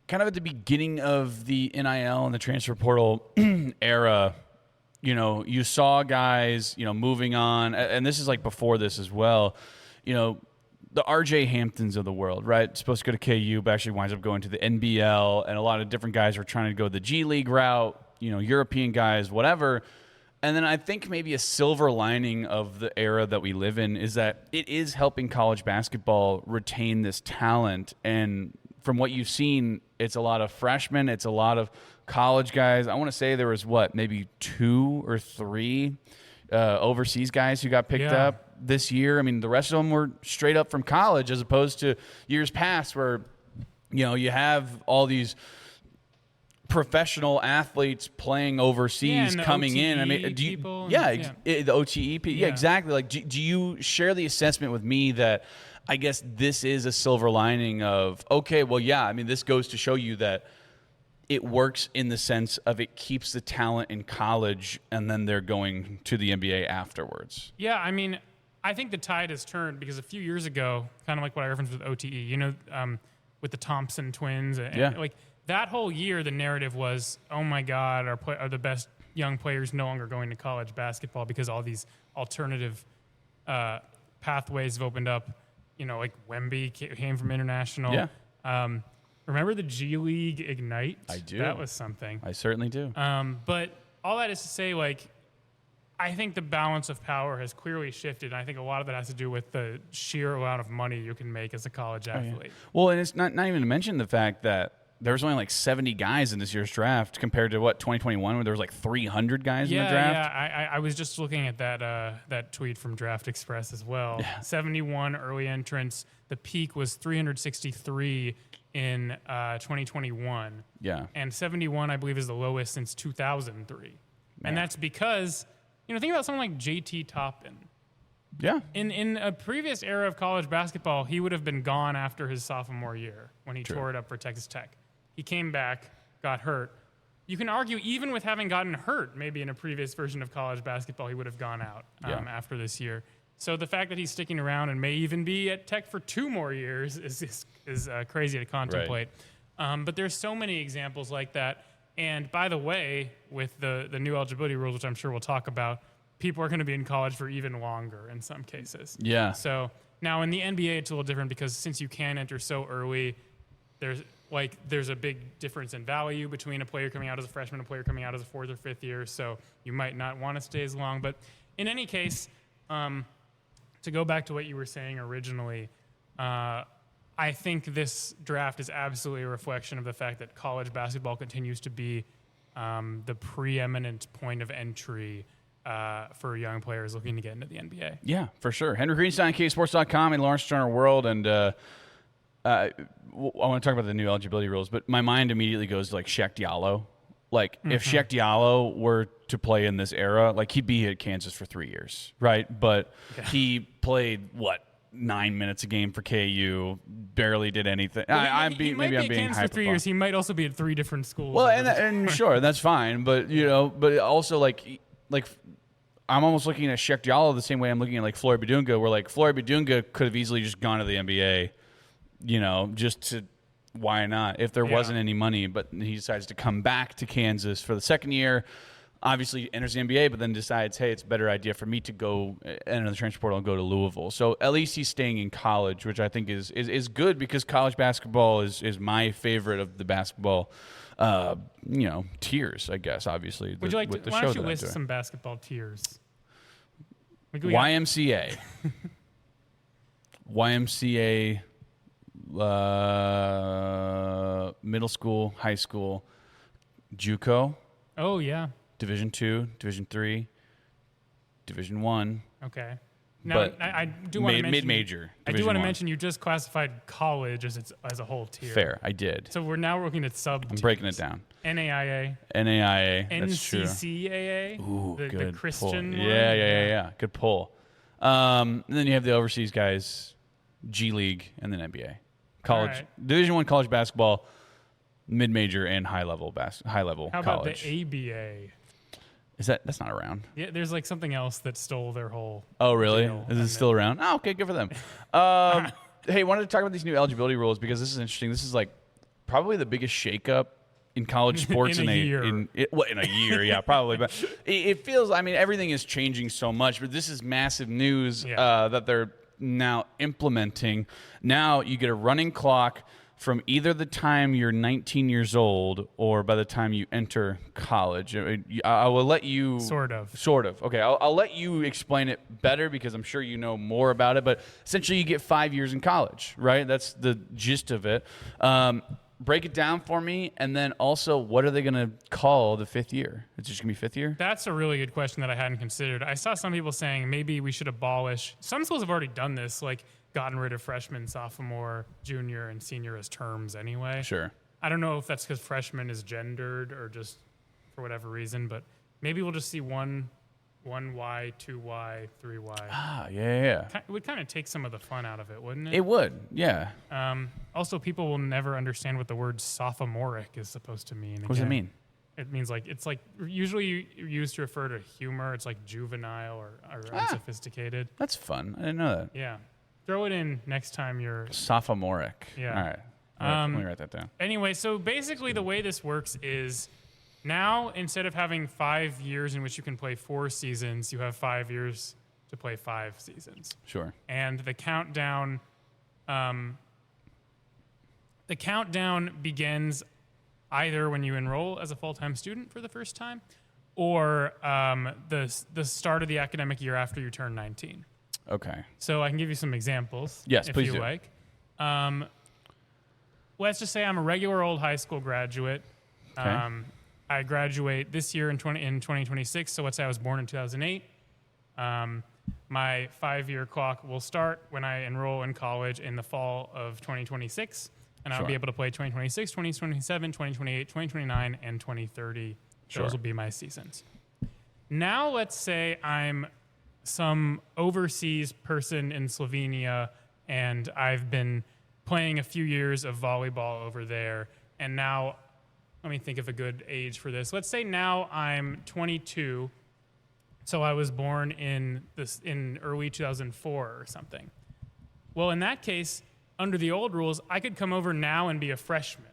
kind of at the beginning of the NIL and the transfer portal era. You saw guys, moving on, and this is like before this as well. The RJ Hamptons of the world, right? Supposed to go to KU, but actually winds up going to the NBL, and a lot of different guys are trying to go the G League route, European guys, whatever. And then I think maybe a silver lining of the era that we live in is that it is helping college basketball retain this talent. And from what you've seen, it's a lot of freshmen. It's a lot of college guys. I want to say there was, maybe 2 or 3 overseas guys who got picked up this year. I mean, the rest of them were straight up from college as opposed to years past where, you have all these professional athletes playing overseas coming in. I mean, the OTE. Yeah, exactly. Like, do you share the assessment with me that I guess this is a silver lining of, okay, well, yeah, I mean, this goes to show you that it works in the sense of it keeps the talent in college, and then they're going to the NBA afterwards. Yeah, I mean, I think the tide has turned because a few years ago, kind of like what I referenced with OTE, you know, with the Thompson twins, and like that whole year, the narrative was, oh my God, are the best young players no longer going to college basketball because all these alternative pathways have opened up. You know, like Wemby came from international. Yeah. Remember the G League Ignite? I do. That was something. I certainly do. But all that is to say, like, I think the balance of power has clearly shifted. And I think a lot of that has to do with the sheer amount of money you can make as a college athlete. Oh, yeah. Well, and it's not even to mention the fact that there was only like 70 guys in this year's draft compared to 2021 where there was like 300 guys in the draft. Yeah, I was just looking at that tweet from Draft Express as well. Yeah. 71 early entrants. The peak was 363 in 2021. Yeah. And 71, I believe, is the lowest since 2003. Man. And that's because, you know, think about someone like JT Toppin. Yeah. In a previous era of college basketball, he would have been gone after his sophomore year when he tore it up for Texas Tech. He came back, got hurt. You can argue, even with having gotten hurt, maybe in a previous version of college basketball, he would have gone out after this year. So the fact that he's sticking around and may even be at Tech for 2 more years is crazy to contemplate. Right. But there's so many examples like that. And by the way, with the new eligibility rules, which I'm sure we'll talk about, people are going to be in college for even longer in some cases. Yeah. So now in the NBA, it's a little different because since you can enter so early, there's a big difference in value between a player coming out as a freshman and a player coming out as a 4th or 5th year. So you might not want to stay as long. But in any case, to go back to what you were saying originally, I think this draft is absolutely a reflection of the fact that college basketball continues to be the preeminent point of entry for young players looking to get into the NBA. Yeah, for sure. Henry Greenstein, KSports.com, and Lawrence Turner World. And I want to talk about the new eligibility rules, but my mind immediately goes to like Shaq Diallo. Like if Shaq Diallo were to play in this era, like he'd be at Kansas for 3 years, right? But he played 9 minutes a game for KU, barely did anything. Well, maybe I'm being Kansas for 3 years. He might also be at 3 different schools. Well, and sure, that's fine, but but also like I'm almost looking at Shaq Diallo the same way I'm looking at like Flory Badunga, where like Flory Badunga could have easily just gone to the NBA, just to. Why not? If there wasn't any money, but he decides to come back to Kansas for the second year, obviously enters the NBA, but then decides, hey, it's a better idea for me to go enter the transfer portal and go to Louisville. So at least he's staying in college, which I think is good because college basketball is my favorite of the basketball, tiers, I guess, obviously. Would you like to, why don't you list some basketball tiers? YMCA. YMCA. Middle school, high school, JUCO. Oh yeah. Division II, Division III, Division I. Okay. Now I do want to mention mid-major. I do want to mention you just classified college as a whole tier. Fair, I did. So we're now looking at sub. I'm breaking it down. NAIA. That's true. NCCAA. Ooh, the Christian pull. one. Yeah. Good pull. And then you have the overseas guys, G League, and then NBA. College, Division I college basketball, mid-major and high-level college. How about the ABA? That's not around? Yeah, there's like something else that stole their whole. Oh, really? Is it still around? Oh, okay, good for them. Hey, wanted to talk about these new eligibility rules because this is interesting. This is like probably the biggest shakeup in college sports in a year. In a year, yeah, probably. But it feels. I mean, everything is changing so much. But this is massive news that they're now implementing. Now you get a running clock from either the time you're 19 years old or by the time you enter college. I will let you... Sort of. Okay, I'll let you explain it better because I'm sure you know more about it. But essentially you get 5 years in college, right? That's the gist of it. Break it down for me, and then also, what are they going to call the 5th year? It's just going to be 5th year? That's a really good question that I hadn't considered. I saw some people saying maybe we should abolish. Some schools have already done this, like gotten rid of freshman, sophomore, junior, and senior as terms anyway. Sure. I don't know if that's because freshman is gendered or just for whatever reason, but maybe we'll just see one 1Y, 2Y, 3Y. Ah, yeah. It would kind of take some of the fun out of it, wouldn't it? It would, yeah. Also, people will never understand what the word sophomoric is supposed to mean. What does it mean? It means it's usually used to refer to humor. It's like juvenile or unsophisticated. That's fun. I didn't know that. Yeah. Throw it in next time you're... Sophomoric. Yeah. All right. Let me write that down. Anyway, so basically the way this works is now instead of having 5 years in which you can play 4 seasons, you have 5 years to play 5 seasons. Sure. And the countdown begins either when you enroll as a full-time student for the first time or the start of the academic year after you turn 19. Okay. So I can give you some examples if please you do. like. Let's just say I'm a regular old high school graduate. Okay. I graduate this year in 2026, so let's say I was born in 2008. My 5-year clock will start when I enroll in college in the fall of 2026, and I'll be able to play 2026, 2027, 2028, 2029, and 2030. Sure. Those will be my seasons. Now let's say I'm some overseas person in Slovenia, and I've been playing a few years of volleyball over there, and now... Let me think of a good age for this. Let's say now I'm 22, so I was born in early 2004 or something. Well, in that case, under the old rules, I could come over now and be a freshman.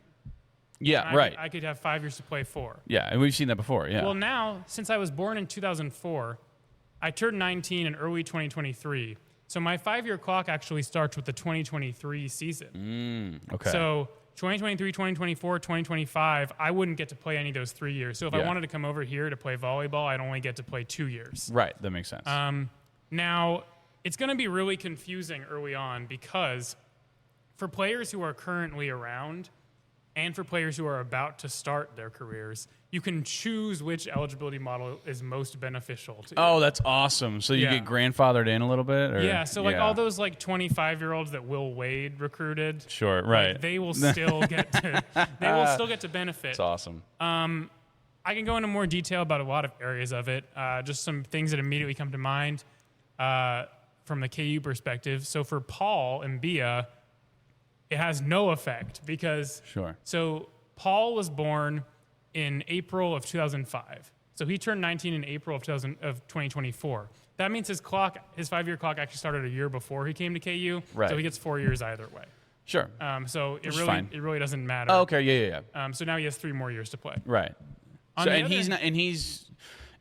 Yeah, right. I could have 5 years to play 4. Yeah, and we've seen that before, yeah. Well, now, since I was born in 2004, I turned 19 in early 2023. So my 5-year clock actually starts with the 2023 season. Okay. So 2023, 2024, 2025, I wouldn't get to play any of those 3 years. So if I wanted to come over here to play volleyball, I'd only get to play 2 years. Right, that makes sense. Now, it's going to be really confusing early on because for players who are currently around and for players who are about to start their careers, you can choose which eligibility model is most beneficial to you. Oh, that's awesome. So you get grandfathered in a little bit? Or? Yeah, so all those 25-year-olds that Will Wade recruited, sure, right. they will still get to benefit. That's awesome. I can go into more detail about a lot of areas of it. Just some things that immediately come to mind from the KU perspective. So for Paul and Bia, it has no effect because So Paul was born in April of 2005. So he turned 19 in April of 2024. That means his 5-year clock actually started a year before he came to KU. Right. So he gets 4 years either way. Sure. So it really doesn't matter. Oh, okay, yeah. So now he has 3 more years to play. Right. So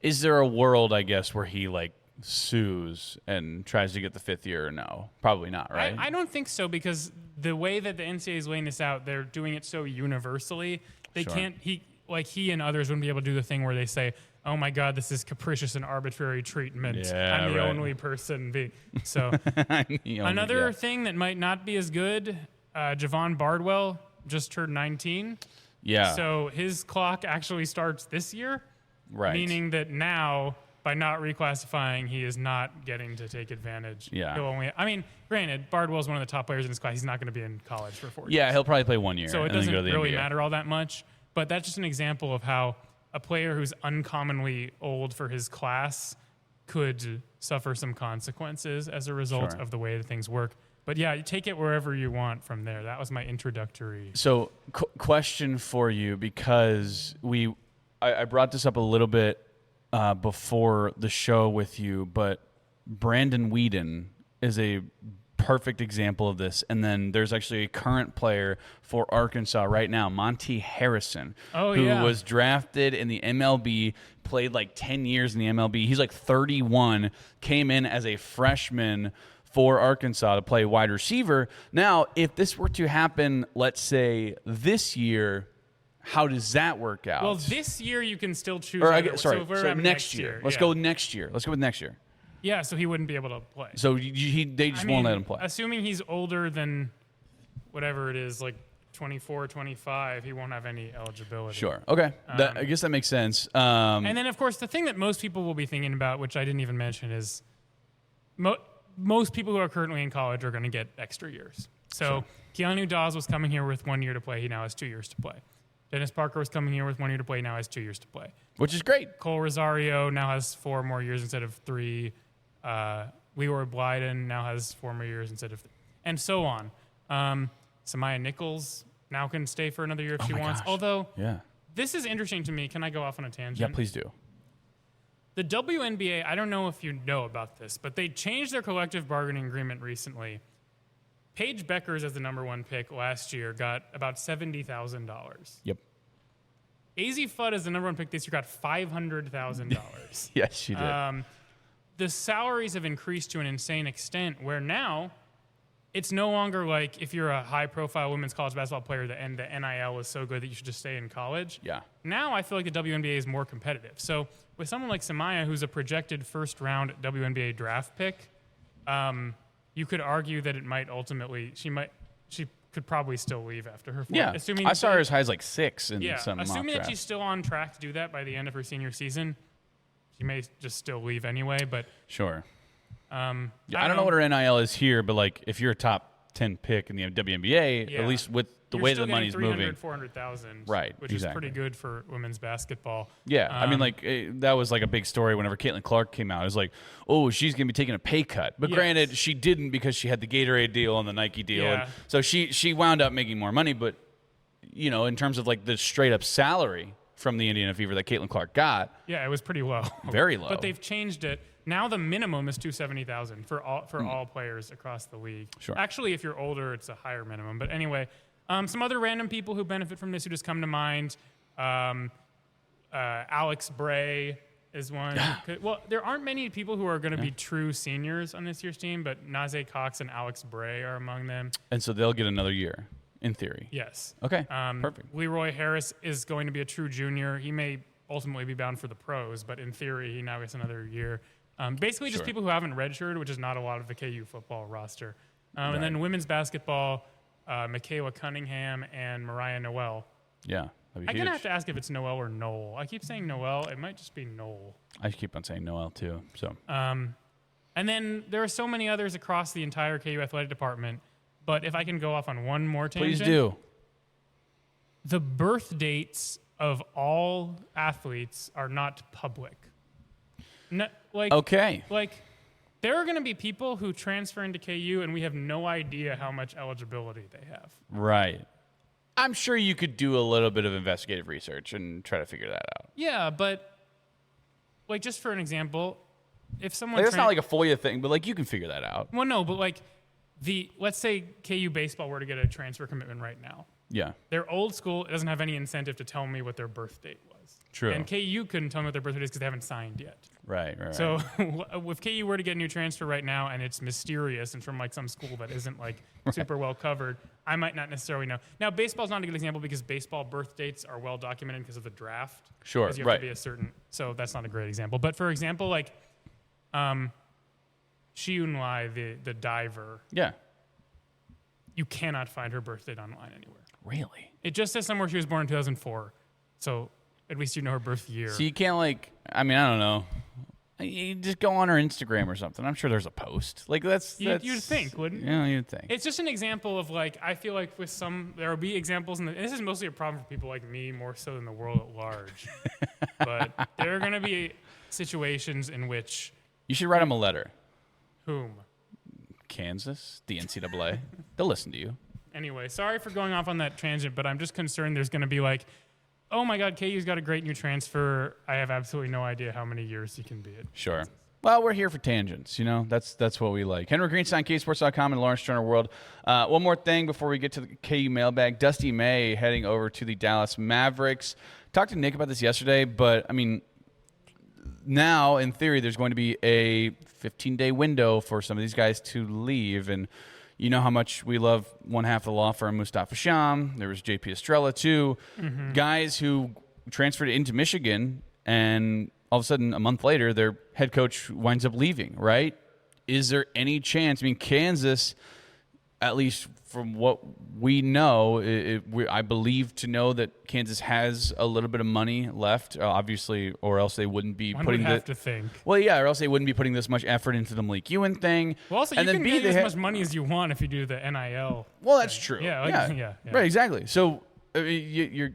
is there a world, I guess, where he sues and tries to get the 5th year or no? Probably not, right? I don't think so because the way that the NCAA is laying this out, they're doing it so universally. They can't, he and others wouldn't be able to do the thing where they say, oh my God, this is capricious and arbitrary treatment. Yeah, I'm the only person. So another thing that might not be as good, Javon Bardwell just turned 19. Yeah. So his clock actually starts this year. Right. Meaning that now, by not reclassifying, he is not getting to take advantage. Yeah. Granted, Bardwell's one of the top players in his class. He's not going to be in college for 4 years. Yeah, he'll probably play 1 year. So it and then doesn't go to the really NBA. matter all that much. But that's just an example of how a player who's uncommonly old for his class could suffer some consequences as a result of the way that things work. But yeah, you take it wherever you want from there. That was my introductory. So, question for you, because I brought this up a little bit before the show with you, but Brandon Whedon is a perfect example of this. And then there's actually a current player for Arkansas right now, Monty Harrison, who was drafted in the MLB, played 10 years in the MLB. He's 31, came in as a freshman for Arkansas to play wide receiver. Now, if this were to happen, let's say this year, how does that work out? Well, this year you can still choose. So next year. Let's go next year. Let's go with next year. Yeah, so he wouldn't be able to play. So they just won't let him play. Assuming he's older than whatever it is, 24, 25, he won't have any eligibility. Sure. Okay. I guess that makes sense. And then, of course, the thing that most people will be thinking about, which I didn't even mention, is most people who are currently in college are going to get extra years. So Keanu Dawes was coming here with 1 year to play. He now has 2 years to play. Dennis Parker was coming here with 1 year to play, now has 2 years to play. Which is great. Cole Rosario now has 4 more years instead of 3. Leroy Blyden now has 4 more years instead of 3. And so on. Samaya Nichols now can stay for another year if she wants. Gosh. Although, Yeah. this is interesting to me. Can I go off on a tangent? Yeah, please do. The WNBA, I don't know if you know about this, but they changed their collective bargaining agreement recently. Paige Beckers, as the number 1 pick last year, got about $70,000. Yep. AZ Fudd, as the number 1 pick this year, got $500,000. Yes, she did. The salaries have increased to an insane extent where now it's no longer like if you're a high-profile women's college basketball player and the NIL is so good that you should just stay in college. Yeah. Now I feel like the WNBA is more competitive. So with someone like Samaya, who's a projected first-round WNBA draft pick, you could argue that it might ultimately she could probably still leave after her 4th. Yeah. Assuming I saw her as high as like 6 in yeah, some mock assuming that draft. she's still on track to do that by the end of her senior season, she may just still leave anyway. But Sure. I I don't know what her NIL is here, but like if you're a top 10 pick in the WNBA, Yeah. at least with the You're way still the money's getting moving. 400,000, Right, which exactly. is pretty good for women's basketball. Yeah, I mean, like that was like a big story whenever Caitlin Clark came out. It was like, oh, she's gonna be taking a pay cut. But Yes. granted, she didn't because she had the Gatorade deal and the Nike deal, Yeah. and so she wound up making more money. But you know, in terms of like the straight up salary from the Indiana Fever that Caitlin Clark got, Yeah, it was pretty low. very low. But they've changed it. Now the minimum is $270,000 for all players across the league. Sure. Actually, if you're older, it's a higher minimum. But anyway, some other random people who benefit from this who just come to mind. Alex Bray is one. Well, there aren't many people who are going to be true seniors on this year's team, but Najee Cox and Alex Bray are among them. and so they'll get another year in theory. Yes. Okay, perfect. Leroy Harris is going to be a true junior. He may ultimately be bound for the pros, but in theory, he now gets another year. Basically, just Sure. people who haven't redshirted, which is not a lot of the KU football roster. And then women's basketball, Michaela Cunningham and Mariah Noel. Yeah, that'd be I'm huge. going to have to ask if it's Noel or Noel. I keep saying Noel. It might just be Noel. I keep on saying Noel too. So And then there are so many others across the entire KU athletic department. But if I can go off on one more tangent. please do. The birth dates of all athletes are not public. Okay. Like, there are going to be people who transfer into KU, and we have no idea how much eligibility they have. Right. I'm sure you could do a little bit of investigative research and try to figure that out. Yeah, but, like, just for an example, if someone... Like, it's not like a FOIA thing, but like you can figure that out. Well, no, but, like, let's say KU baseball were to get a transfer commitment right now. Yeah. They're old school. It doesn't have any incentive to tell me what their birth date was. True. And KU couldn't tell me what their birth date is because they haven't signed yet. Right. So if KU were to get a new transfer right now and it's mysterious and from like some school that isn't like super well covered, I might not necessarily know. Now, baseball's not a good example because baseball birth dates are well documented because of the draft. Sure, Because you have to be a certain, so that's not a great example. But for example, like Shiun Lai, the diver, Yeah. you cannot find her birth date online anywhere. Really? It just says somewhere she was born in 2004. So at least you know her birth year. So you can't like, I mean, I don't know. You just go on her Instagram or something. I'm sure there's a post. Like that's You'd think, wouldn't you? Yeah, you'd think. It's just an example of like, I feel like with some, there will be examples, and this is mostly a problem for people like me more so than the world at large. But there are going to be situations in which. You should write them a letter. Whom? Kansas, the NCAA. They'll listen to you. Anyway, sorry for going off on that tangent, but I'm just concerned there's going to be like, oh my God, KU's got a great new transfer. I have absolutely no idea how many years he can be at. Sure. Well, we're here for tangents, you know. That's what we like. Henry Greenstein, KSports.com, and Lawrence Turner World. One more thing before we get to the KU mailbag. Dusty May heading over to the Dallas Mavericks. Talked to Nick about this yesterday, but, I mean, now, in theory, there's going to be a 15-day window for some of these guys to leave, and you know how much we love one half of the law firm, Mustafa Sham. There was JP Estrella, too. Mm-hmm. Guys who transferred into Michigan, and all of a sudden, a month later, their head coach winds up leaving, right? Is there any chance? I mean, Kansas, at least from what we know, I believe to know that Kansas has a little bit of money left, obviously, or else they wouldn't be putting have to think. Well, yeah, or else they wouldn't be putting this much effort into the Malik Ewan thing. Well, also, and you then can get as much money as you want if you do the NIL. Well, that's true. Yeah, yeah. Right, exactly. So I mean, you're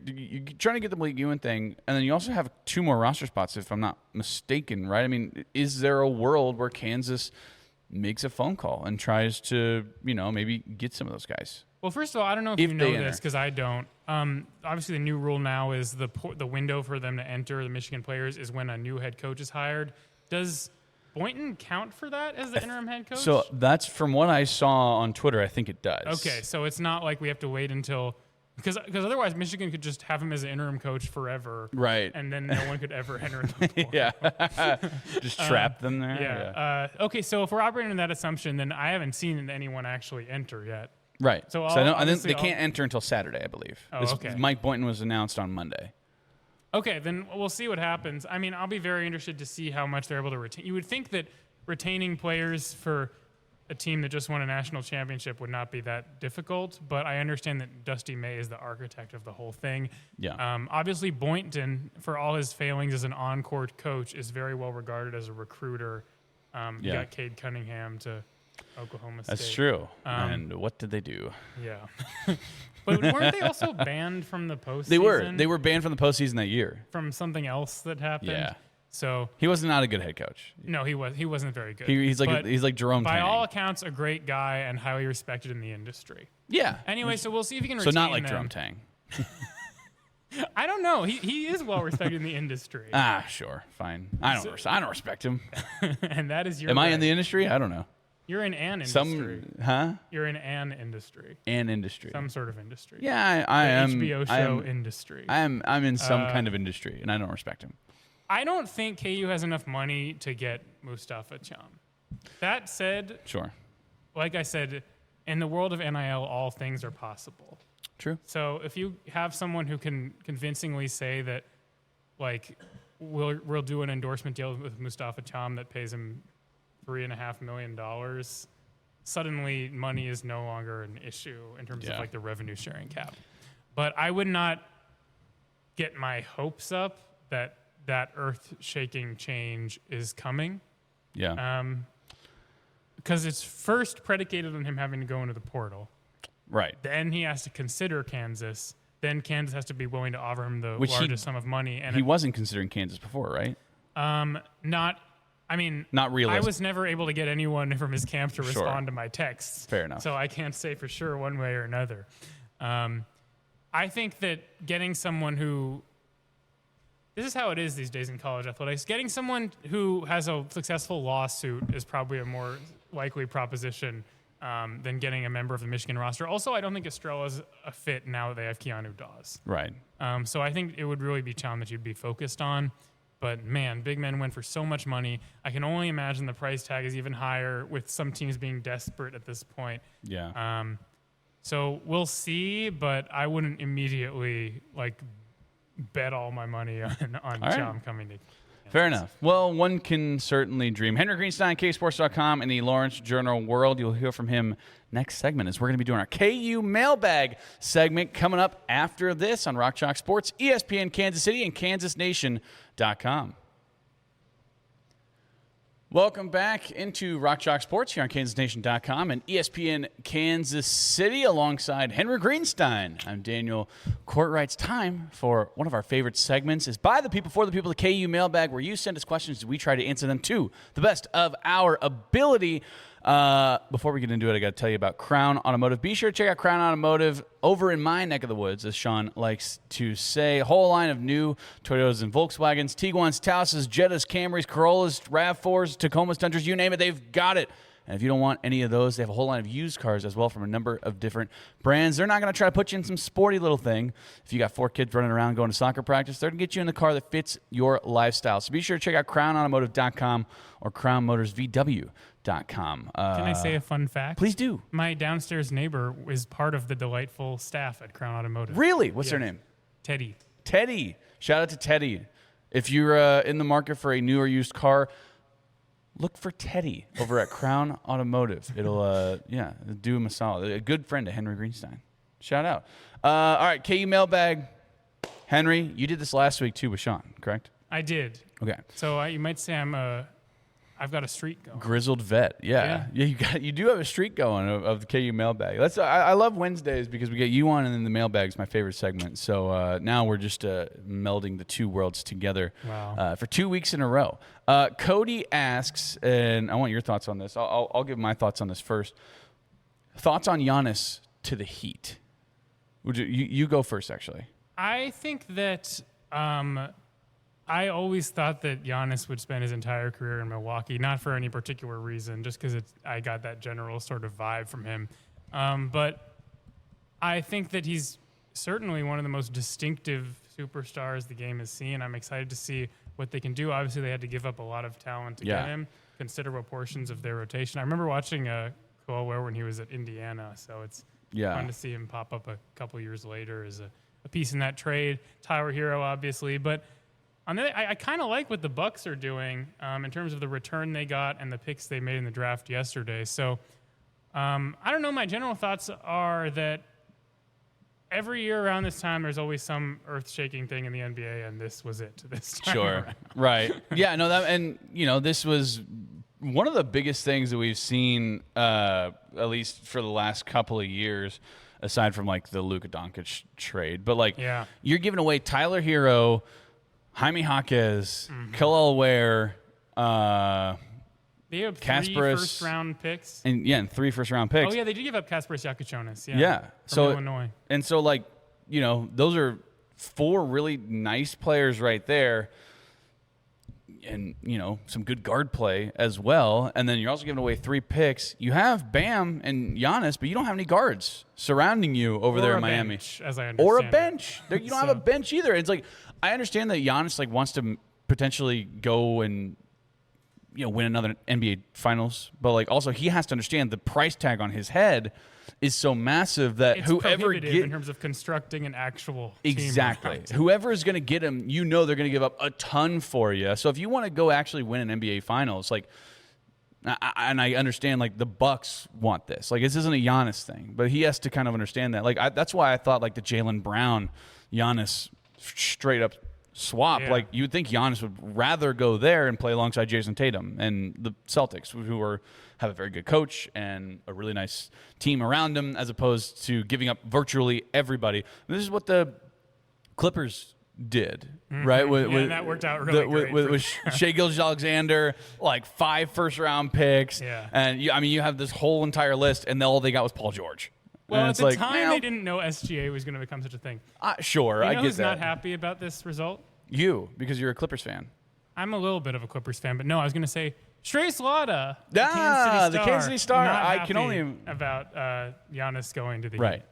trying to get the Malik Ewan thing, and then you also have 2 more roster spots, if I'm not mistaken, right? I mean, is there a world where Kansas makes a phone call and tries to, maybe get some of those guys? Well, first of all, I don't know if you know this because I don't. Obviously, the new rule now is the window for them to enter the Michigan players is when a new head coach is hired. Does Boynton count for that as the interim head coach? So that's from what I saw on Twitter. I think it does. Okay, so it's not like we have to wait until because otherwise Michigan could just have him as an interim coach forever, right? And then no one could ever enter him. Yeah, just trap them there. Yeah. Okay, so if we're operating on that assumption, then I haven't seen anyone actually enter yet. Right. So I think they can't enter until Saturday, I believe. Oh, okay. Mike Boynton was announced on Monday. Okay, then we'll see what happens. I mean, I'll be very interested to see how much they're able to retain. You would think that retaining players for a team that just won a national championship would not be that difficult, but I understand that Dusty May is the architect of the whole thing. Yeah. Obviously, Boynton, for all his failings as an on-court coach, is very well regarded as a recruiter. You got Cade Cunningham to Oklahoma State. That's true. And what did they do? Yeah. But weren't they also banned from the postseason? They were banned from the postseason that year. From something else that happened? Yeah. So he was not a good head coach. No, he wasn't very good. He's like Jerome By Tang. all accounts, a great guy and highly respected in the industry. Yeah. Anyway, so we'll see if he can So retain not like them. Jerome Tang. I don't know. He is well respected in the industry. Sure, fine. I don't respect him. And that is your. Am right. I in the industry? I don't know. You're in an industry. Huh? You're in an industry. An industry. Some sort of industry. Yeah, I am. HBO show industry. I'm in some kind of industry, and I don't respect him. I don't think KU has enough money to get Mustafa Cham. That said, Sure. Like I said, in the world of NIL, all things are possible. True. So if you have someone who can convincingly say that, like, we'll do an endorsement deal with Mustafa Cham that pays him $3.5 million, suddenly money is no longer an issue in terms of like the revenue sharing cap. But I would not get my hopes up that earth-shaking change is coming. Yeah. Because it's first predicated on him having to go into the portal. Right. Then he has to consider Kansas. Then Kansas has to be willing to offer him the largest sum of money. And he wasn't considering Kansas before, right? Not realistic. I was never able to get anyone from his camp to respond to my texts. Fair enough. So I can't say for sure one way or another. I think that getting someone who... This is how it is these days in college athletics. Getting someone who has a successful lawsuit is probably a more likely proposition than getting a member of the Michigan roster. Also, I don't think Estrella's a fit now that they have Keanu Dawes. Right. So I think it would really be Cham that you'd be focused on. But, man, big men went for so much money. I can only imagine the price tag is even higher with some teams being desperate at this point. Yeah. So we'll see, but I wouldn't immediately, bet all my money on Cham coming to Kansas. Fair enough. Well, one can certainly dream. Henry Greenstein, KSports.com, and the Lawrence Journal World. You'll hear from him next segment as we're going to be doing our KU Mailbag segment coming up after this on Rock Chalk Sports, ESPN Kansas City, and KansasNation.com. Welcome back into Rock Chalk Sports here on KansasNation.com and ESPN Kansas City alongside Henry Greenstein. I'm Daniel Courtwright's time for one of our favorite segments is By the People, for the People, the KU Mailbag, where you send us questions and we try to answer them to the best of our ability. Before we get into it, I got to tell you about Crown Automotive. Be sure to check out Crown Automotive over in my neck of the woods, as Sean likes to say. A whole line of new Toyotas and Volkswagens, Tiguans, Taosas, Jettas, Camrys, Corollas, RAV4s, Tacomas, Tundras, you name it, they've got it. And if you don't want any of those, they have a whole line of used cars as well from a number of different brands. They're not going to try to put you in some sporty little thing. If you got 4 kids running around going to soccer practice, they're going to get you in the car that fits your lifestyle. So be sure to check out crownautomotive.com or crownmotorsvw.com. Can I say a fun fact? Please do. My downstairs neighbor is part of the delightful staff at Crown Automotive. Really? What's her name? Teddy. Teddy. Shout out to Teddy. If you're in the market for a new or used car, look for Teddy over at Crown Automotive. It'll, do him a solid. A good friend to Henry Greenstein. Shout out. All right, KU Mailbag. Henry, you did this last week too with Sean, correct? I did. Okay. So you might say I I've got a streak going. Grizzled vet, yeah. You do have a streak going of the KU Mailbag. I love Wednesdays because we get you on, and then the Mailbag is my favorite segment. So now we're just melding the two worlds together for 2 weeks in a row. Cody asks, and I want your thoughts on this. I'll give my thoughts on this first. Thoughts on Giannis to the Heat? Would you go first, actually? I think that I always thought that Giannis would spend his entire career in Milwaukee, not for any particular reason, just because I got that general sort of vibe from him. But I think that he's certainly one of the most distinctive superstars the game has seen. I'm excited to see what they can do. Obviously, they had to give up a lot of talent to get him, considerable portions of their rotation. I remember watching Courtwright when he was at Indiana, so it's fun to see him pop up a couple years later as a piece in that trade. Tyler Hero, obviously, but I kind of like what the Bucks are doing in terms of the return they got and the picks they made in the draft yesterday. So I don't know. My general thoughts are that every year around this time, there's always some earth-shaking thing in the NBA, and this was it this time. Sure, right? Yeah, no, this was one of the biggest things that we've seen, at least for the last couple of years, aside from like the Luka Doncic trade. But you're giving away Tyler Hero, Jaime Jaquez, Khalil Ware, they have Kasparis, 3 first-round picks. And 3 first-round picks. Oh, yeah, they did give up Kasparis Yakuchonis. Yeah. From Illinois. And so, those are 4 really nice players right there. And, some good guard play as well. And then you're also giving away 3 picks. You have Bam and Giannis, but you don't have any guards surrounding you over there in Miami. Bench, as I understand. Or a bench. You don't have a bench either. It's like, I understand that Giannis wants to potentially go and win another NBA Finals, but also he has to understand the price tag on his head is so massive that it's whoever in terms of constructing an actual team. Whoever is going to get him, they're going to give up a ton for you. So if you want to go actually win an NBA Finals, and I understand the Bucks want this. This isn't a Giannis thing, but he has to kind of understand that. That's why I thought the Jaylen Brown, Giannis straight up swap. Yeah. You would think Giannis would rather go there and play alongside Jason Tatum and the Celtics, who have a very good coach and a really nice team around him, as opposed to giving up virtually everybody. And this is what the Clippers did, right? And that worked out really great. With Shai Gilgeous-Alexander, 5 first-round picks. Yeah. And, you have this whole entire list, and all they got was Paul George. Well, at the time, they didn't know SGA was going to become such a thing. Sure, I get who's that. not happy about this result? You, because you're a Clippers fan. I'm a little bit of a Clippers fan, but no, I was going to say Stray Slaughter, the Kansas City Star. I can only about Giannis going to the Heat.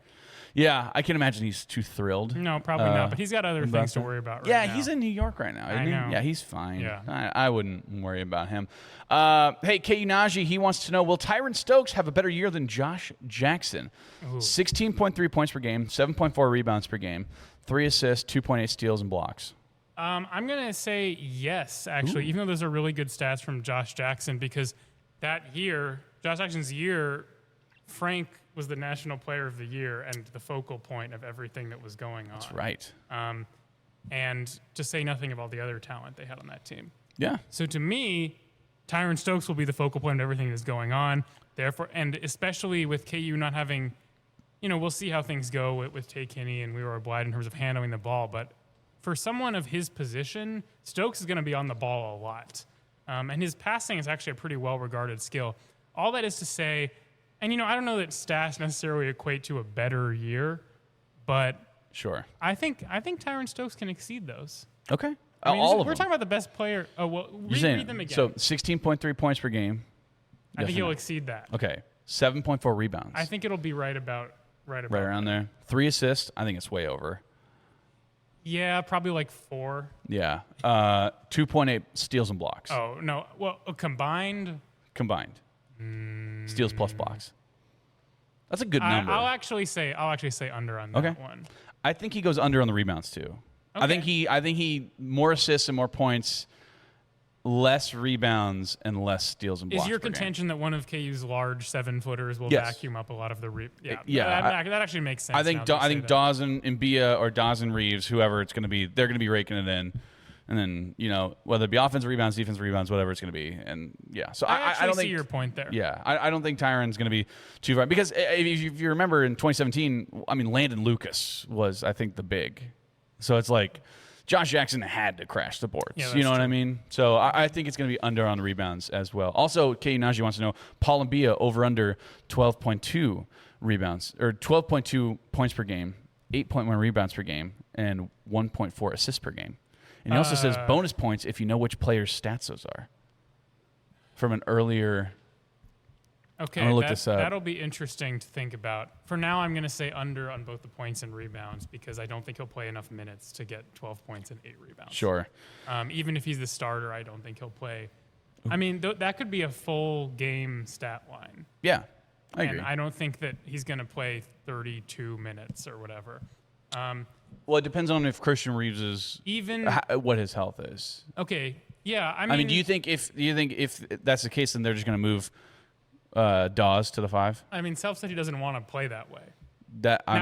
Yeah, I can imagine he's too thrilled. No, probably not. But he's got other things to worry about right now. He's in New York right now. I know. Yeah, he's fine. Yeah. I wouldn't worry about him. Hey, KU Najee, he wants to know, will Tyron Stokes have a better year than Josh Jackson? 16.3 points per game, 7.4 rebounds per game, 3 assists, 2.8 steals and blocks. I'm going to say yes, actually, even though those are really good stats from Josh Jackson, because that year, Josh Jackson's year, Frank was the National Player of the Year and the focal point of everything that was going on. That's right. And to say nothing of all the other talent they had on that team. Yeah. So to me, Tyron Stokes will be the focal point of everything that's going on. Therefore, and especially with KU not having, we'll see how things go with Tay Kinney and Leroy Blythe in terms of handling the ball. But for someone of his position, Stokes is going to be on the ball a lot. And his passing is actually a pretty well-regarded skill. All that is to say, and I don't know that stats necessarily equate to a better year, but sure, I think Tyron Stokes can exceed those. Okay, we're talking about the best player. Read them again. So 16.3 points per game. I think he'll exceed that. Okay, 7.4 rebounds. I think it'll be right around there. 3 assists. I think it's way over. Yeah, probably 4. Yeah, 2.8 steals and blocks. Oh no, well combined. Steals plus blocks. That's a good number. I'll actually say under on that one. I think he goes under on the rebounds too. Okay. I think he more assists and more points, less rebounds and less steals and blocks. Is your per contention game. that one of KU's large 7-footers will Yes. vacuum up a lot of the Yeah. That actually makes sense. I think Dawson and Bia or Dawson Reeves, whoever it's going to be, they're going to be raking it in. And then, whether it be offensive rebounds, defensive rebounds, whatever it's going to be. And, yeah. So I don't see think your point there. Yeah. I don't think Tyrann's going to be too far. Because if you remember in 2017, Landon Lucas was, I think, the big. So it's like Josh Jackson had to crash the boards. Yeah, you know what true. I mean? So I think it's going to be under on the rebounds as well. Also, KU Najee wants to know, Paul Mbia over under 12.2 rebounds, or 12.2 points per game, 8.1 rebounds per game, and 1.4 assists per game. And he also says bonus points if you know which player's stats those are. From an earlier. Okay, I'm gonna look this up. That'll be interesting to think about. For now, I'm going to say under on both the points and rebounds because I don't think he'll play enough minutes to get 12 points and 8 rebounds. Sure. Even if he's the starter, I don't think he'll play. I mean, that could be a full game stat line. Yeah, I agree. And I don't think that he's going to play 32 minutes or whatever. Well, it depends on if Christian Reeves is what his health is. Okay, yeah. I mean, do you think if that's the case, then they're just going to move Dawes to the 5? I mean, Self said he doesn't want to play that way. I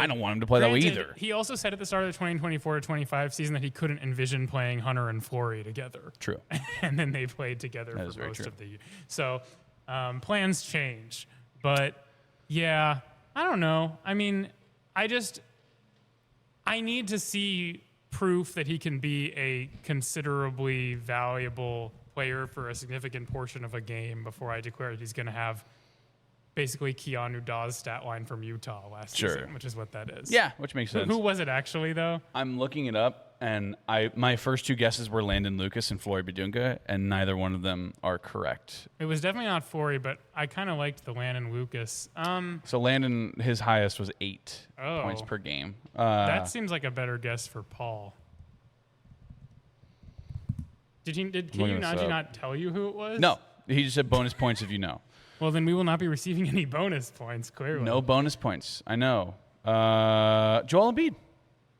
don't want him to play that way either. He also said at the start of the 2024-25 season that he couldn't envision playing Hunter and Flory together. True. And then they played together for most of the year. So plans change. But, yeah, I don't know. I mean, I need to see proof that he can be a considerably valuable player for a significant portion of a game before I declare that he's going to have basically Keanu Dawes' stat line from Utah last season, which is what that is. Yeah, which makes sense. Who was it actually, though? I'm looking it up, and my first 2 guesses were Landon Lucas and Flory Badunga, and neither one of them are correct. It was definitely not Flory, but I kind of liked the Landon Lucas. So Landon, his highest was 8 points per game. That seems like a better guess for Paul. Did KU Najee not tell you who it was? No, he just said bonus points if you know. Well, then we will not be receiving any bonus points, clearly. No bonus points. I know. Joel Embiid.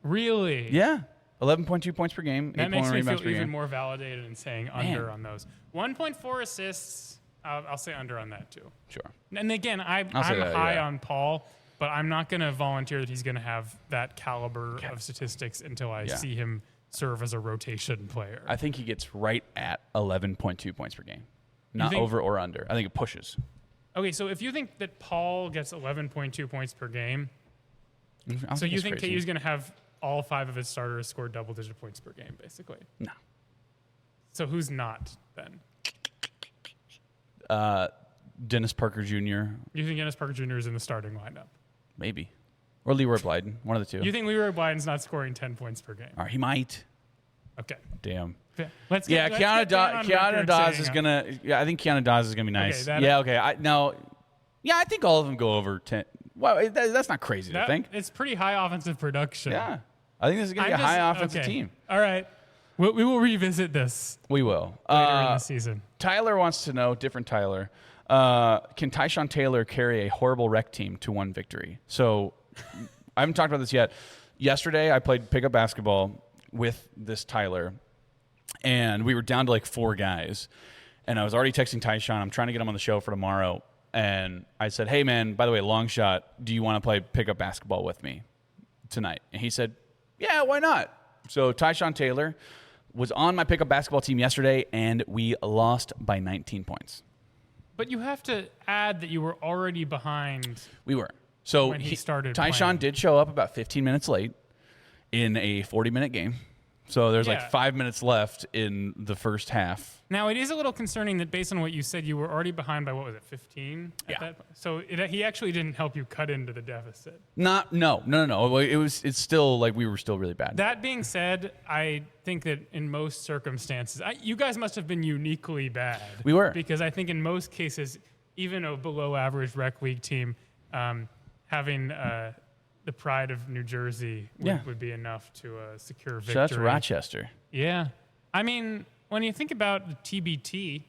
Really? Yeah. 11.2 points per game. That makes me feel per even game. more validated in saying under on those. 1.4 assists. I'll say under on that, too. Sure. And again, I'm high on Paul, but I'm not going to volunteer that he's going to have that caliber of statistics until I see him serve as a rotation player. I think he gets right at 11.2 points per game. Not over or under. I think it pushes. Okay, so if you think that Paul gets 11.2 points per game, so you think KU's going to have all 5 of his starters score double-digit points per game, basically? No. So who's not, then? Dennis Parker Jr. You think Dennis Parker Jr. is in the starting lineup? Maybe. Or Leroy Blyden. One of the 2. You think Leroy Blyden's not scoring 10 points per game? All right, he might. Okay. Damn. Keanu Dawes is gonna. Yeah, I think Keanu Dawes is gonna be nice. Okay. I think all of them go over 10. Well, that's not crazy to think. It's pretty high offensive production. Yeah, I think this is gonna be a high offensive team. All right, we will revisit this. We will later in the season. Tyler wants to know, different Tyler. Can Tyshawn Taylor carry a horrible rec team to one victory? So, I haven't talked about this yet. Yesterday, I played pickup basketball with this Tyler. And we were down to like 4 guys. And I was already texting Tyshawn. I'm trying to get him on the show for tomorrow. And I said, hey, man, by the way, long shot, do you want to play pickup basketball with me tonight? And he said, yeah, why not? So Tyshawn Taylor was on my pickup basketball team yesterday, and we lost by 19 points. But you have to add that you were already behind. We were. So when he started Tyshawn playing. did show up about 15 minutes late in a 40-minute game. So there's like 5 minutes left in the first half. Now, it is a little concerning that based on what you said, you were already behind by, 15? At that point? So he actually didn't help you cut into the deficit. No. It's still like we were still really bad. That being said, I think that in most circumstances, you guys must have been uniquely bad. We were. Because I think in most cases, even a below average rec league team, having the pride of New Jersey would be enough to secure victory. So that's Rochester. Yeah. I mean, when you think about the TBT,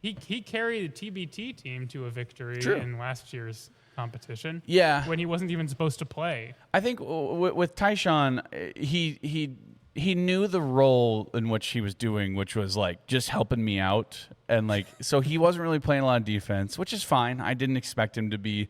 he carried the TBT team to a victory in last year's competition. Yeah. When he wasn't even supposed to play. I think with Tyshawn, he knew the role in which he was doing, which was like just helping me out. And like, so he wasn't really playing a lot of defense, which is fine. I didn't expect him to be,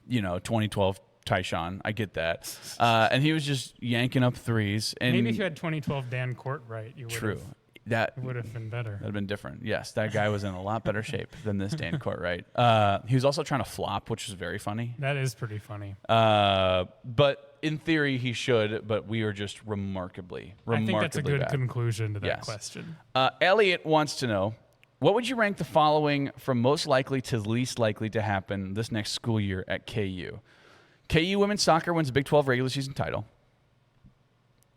2012 Tyshawn. I get that. And he was just yanking up threes. And maybe if you had 2012 Dan Courtwright, you would true. That would have been better. That would have been different. Yes, that guy was in a lot better shape than this Dan Courtwright. He was also trying to flop, which is very funny. That is pretty funny. But in theory, he should. But we are just remarkably I think that's a good bad. conclusion to that question. Elliot wants to know, what would you rank the following from most likely to least likely to happen this next school year at KU? KU women's soccer wins the Big 12 regular season title.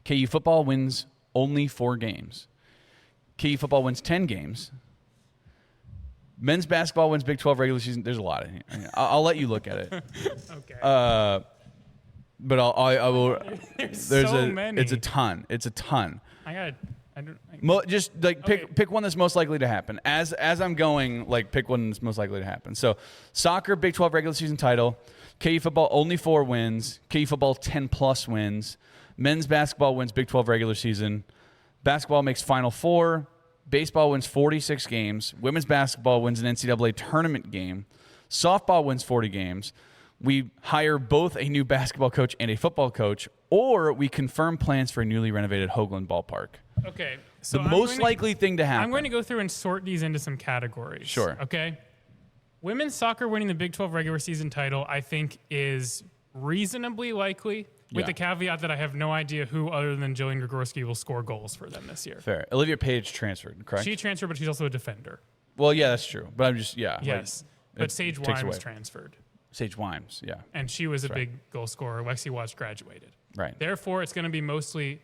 KU football wins only 4 games. KU football wins 10 games. Men's basketball wins Big 12 regular season. There's a lot in here. I'll let you look at it. Okay. But I will. There's so many. It's a ton. It's a ton. Just like pick one that's most likely to happen. As I'm going, like pick one that's most likely to happen. So soccer Big 12 regular season title. KU football only 4 wins. KU football 10+ wins. Men's basketball wins Big 12 regular season. Basketball makes Final Four. Baseball wins 46 games. Women's basketball wins an NCAA tournament game. Softball wins 40 games. We hire both a new basketball coach and a football coach, or we confirm plans for a newly renovated Hoagland Ballpark. Okay. So the most likely thing to happen. I'm going to go through and sort these into some categories. Sure. Okay. Women's soccer winning the Big 12 regular season title, I think, is reasonably likely, with the caveat that I have no idea who other than Jillian Gregorski will score goals for them this year. Fair. Olivia Page transferred, correct? She transferred, but she's also a defender. Well, yeah, that's true. But I'm just, Yes. But Sage Wimes transferred. Sage Wimes, yeah. And she was a big goal scorer. Lexi Watts graduated. Right. Therefore, it's going to be mostly...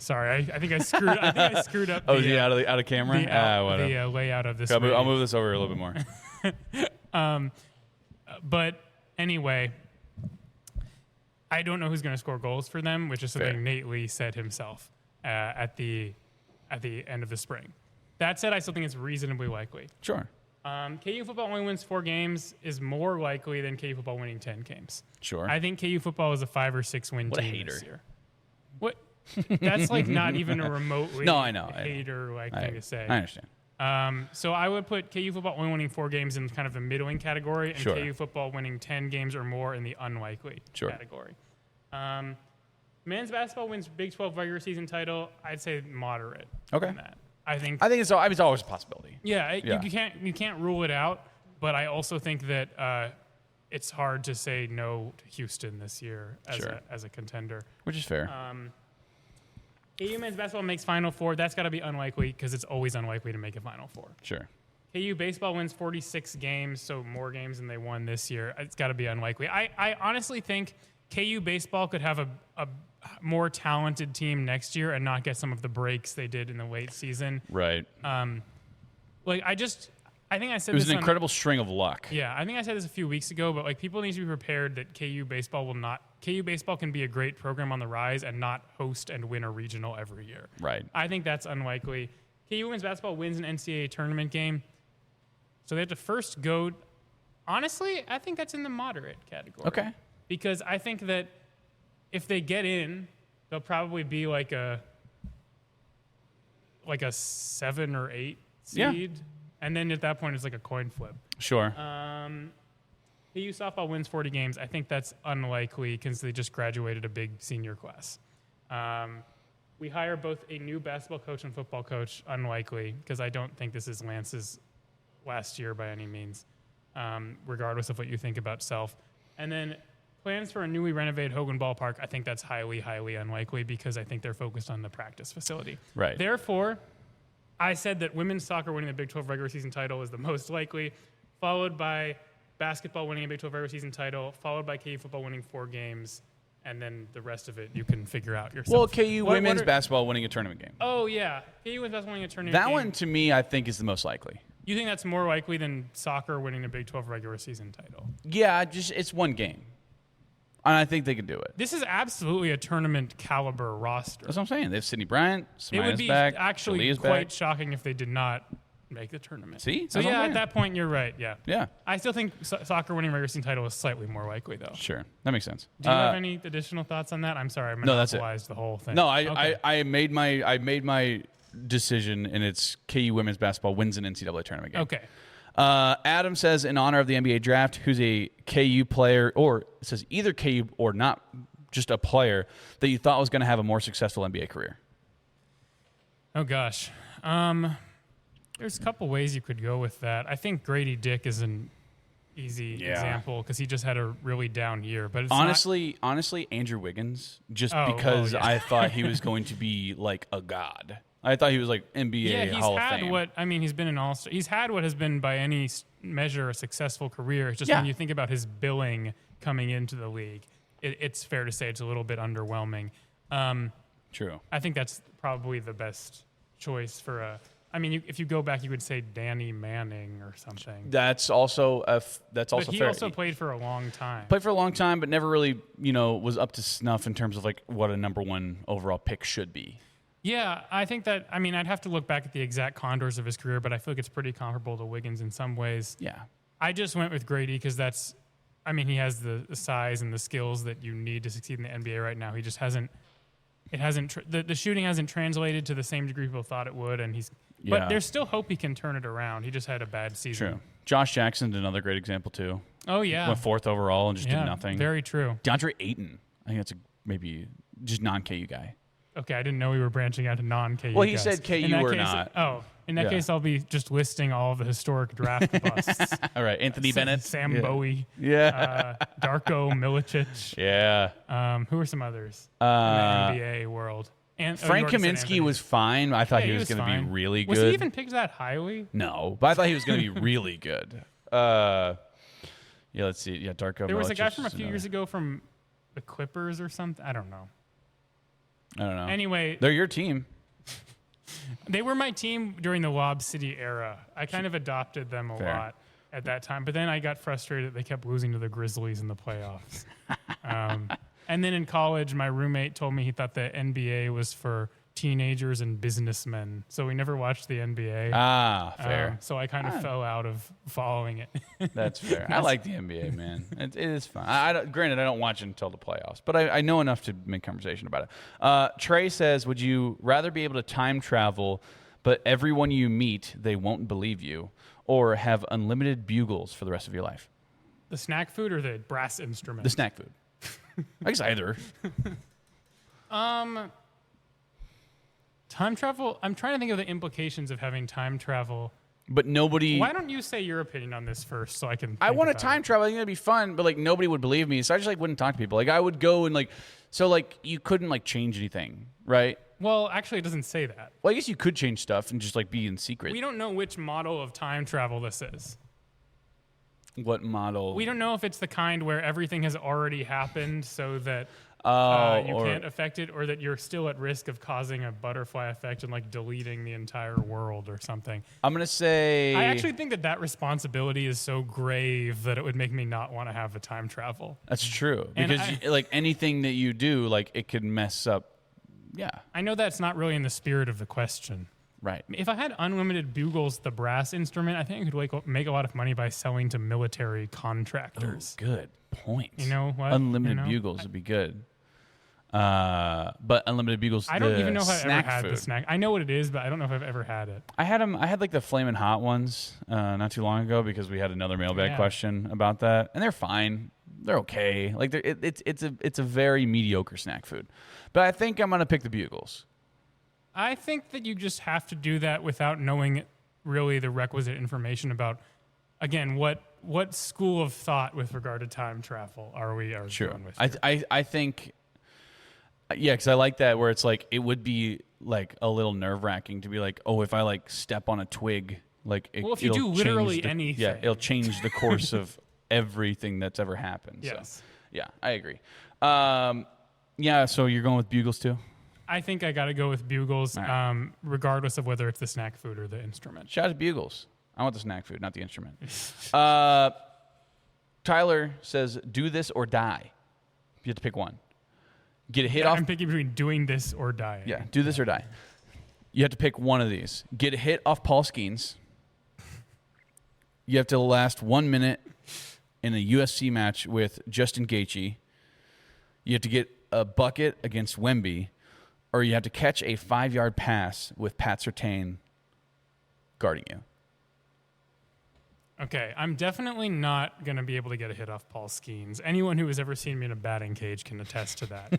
Sorry, I think I screwed up. Is he out of camera? The layout of this. I'll move this over a little bit more. But anyway, I don't know who's going to score goals for them, which is something Nate Lee said himself at the end of the spring. That said, I still think it's reasonably likely. Sure. KU football only wins 4 games is more likely than KU football winning 10 games. Sure. I think KU football is a 5 or 6 win team this year. What? That's like not even a remotely hater-like thing to say. I understand. So I would put KU football only winning 4 games in kind of the middling category, and KU football winning 10 games or more in the unlikely category. Men's basketball wins Big 12 regular season title. I'd say moderate. Okay. On that. I think it's always a possibility. Yeah, you can't rule it out, but I also think that it's hard to say no to Houston this year as a contender, which is fair. KU men's basketball makes Final Four. That's got to be unlikely because it's always unlikely to make a Final Four. Sure. KU baseball wins 46 games, so more games than they won this year. It's got to be unlikely. I honestly think KU baseball could have a more talented team next year and not get some of the breaks they did in the late season. Right. I think I said it was this an incredible string of luck. Yeah, I think I said this a few weeks ago, but people need to be prepared that KU baseball can be a great program on the rise and not host and win a regional every year. Right. I think that's unlikely. KU women's basketball wins an NCAA tournament game, so they have to first go. Honestly, I think that's in the moderate category. Okay. Because I think that if they get in, they'll probably be like a 7 or 8 seed. Yeah. And then at that point, it's like a coin flip. Sure. KU softball wins 40 games. I think that's unlikely because they just graduated a big senior class. We hire both a new basketball coach and football coach. Unlikely because I don't think this is Lance's last year by any means, regardless of what you think about Self. And then plans for a newly renovated Hoagland Ballpark. I think that's highly, highly unlikely because I think they're focused on the practice facility. Right. Therefore, I said that women's soccer winning the Big 12 regular season title is the most likely, followed by basketball winning a Big 12 regular season title, followed by KU football winning 4 games, and then the rest of it you can figure out yourself. Well, KU women's basketball winning a tournament game. Oh, yeah. KU women's basketball winning a tournament game. That game. one, to me, I think is the most likely. You think that's more likely than soccer winning the Big 12 regular season title? Yeah, it's one game. And I think they can do it. This is absolutely a tournament caliber roster. That's what I'm saying. They have Sydney Bryant, It would be back, actually quite shocking if they did not make the tournament. See? So yeah, at that point, you're right. Yeah. Yeah. I still think soccer winning regular season title is slightly more likely, though. Sure. That makes sense. Do you have any additional thoughts on that? I'm sorry, I monopolized the whole thing. No, I made my decision, and it's KU women's basketball wins an NCAA tournament game. Okay. Adam says, in honor of the NBA draft, who's a KU player, or it says either KU or not just a player, that you thought was going to have a more successful NBA career? Oh, gosh. There's a couple ways you could go with that. I think Grady Dick is an easy example because he just had a really down year. But it's honestly, Andrew Wiggins, just because I thought he was going to be like a god. I thought he was like NBA Hall of Fame. He's been an all-star. He's had what has been by any measure a successful career. It's just when you think about his billing coming into the league, it's fair to say it's a little bit underwhelming. True. I think that's probably the best choice for a. If you go back, you would say Danny Manning or something. That's also but he fair. also played for a long time. Played for a long time, but never really, was up to snuff in terms of like what a number one overall pick should be. Yeah, I think that. I'd have to look back at the exact contours of his career, but I feel like it's pretty comparable to Wiggins in some ways. Yeah. I just went with Grady because that's. He has the size and the skills that you need to succeed in the NBA right now. He just hasn't. It hasn't. The shooting hasn't translated to the same degree people thought it would, and he's. Yeah. But there's still hope he can turn it around. He just had a bad season. True. Josh Jackson's another great example too. Oh yeah. Went 4th overall and just did nothing. Very true. DeAndre Ayton. I think that's maybe just non-KU guy. Okay, I didn't know we were branching out to non-KU. Well, he guys. said KU or not. Oh, in that case, I'll be just listing all of the historic draft busts. All right, Anthony Bennett, Sam Bowie, Darko Milicic. Yeah. Who are some others in the NBA world? Frank Kaminsky was fine. I thought he was going to be really good. Was he even picked that highly? No, but I thought he was going to be really good. Let's see. Yeah, Darko. There was a guy from a few years ago from the Clippers or something. I don't know. Anyway, they're your team. They were my team during the Lob City era. I kind of adopted them a lot at that time, but then I got frustrated that they kept losing to the Grizzlies in the playoffs. And then in college, my roommate told me he thought the NBA was for teenagers and businessmen, so we never watched the NBA. Fair. So I kind of fell out of following it. That's fair. I like the NBA, man. It is fun. Granted, I don't watch it until the playoffs, but I know enough to make conversation about it. Trey says, would you rather be able to time travel, but everyone you meet, they won't believe you, or have unlimited bugles for the rest of your life? The snack food or the brass instrument? The snack food. I guess either. Time travel, I'm trying to think of the implications of having time travel. But nobody... Why don't you say your opinion on this first so I can I want to time travel. I think it'd be fun, but nobody would believe me. So I just wouldn't talk to people. I would go and you couldn't change anything, right? Well, actually it doesn't say that. Well, I guess you could change stuff and just be in secret. We don't know which model of time travel this is. What model? We don't know if it's the kind where everything has already happened so that you can't affect it, or that you're still at risk of causing a butterfly effect and deleting the entire world or something. I'm going to say... I actually think that responsibility is so grave that it would make me not want to have a time travel. That's true. Because anything that you do, it could mess up. Yeah. I know that's not really in the spirit of the question. Right. If I had unlimited bugles, the brass instrument, I think I could make a lot of money by selling to military contractors. Oh, good point. You know what? Unlimited bugles would be good. But unlimited bugles. I don't even know if I've ever had food. the snack. I know what it is, but I don't know if I've ever had it. I had them. I had the Flamin' Hot ones not too long ago because we had another mailbag question about that, and they're fine. They're okay. It's a very mediocre snack food, but I think I'm gonna pick the bugles. I think that you just have to do that without knowing really the requisite information about, again, what school of thought with regard to time travel are we going with? I think, because I like that where it's it would be a little nerve-wracking to be if I step on a twig, if you do literally anything. Yeah, it'll change the course of everything that's ever happened. Yes. So, yeah, I agree. So you're going with bugles too? I think I got to go with bugles, regardless of whether it's the snack food or the instrument. Shout out to bugles. I want the snack food, not the instrument. Tyler says, do this or die. You have to pick one. Get a hit off. I'm picking between doing this or dying. Yeah, do this or die. You have to pick one of these. Get a hit off Paul Skeens. You have to last 1 minute in a UFC match with Justin Gaethje. You have to get a bucket against Wemby. Or you have to catch a 5-yard pass with Pat Surtain guarding you. Okay, I'm definitely not going to be able to get a hit off Paul Skeens. Anyone who has ever seen me in a batting cage can attest to that.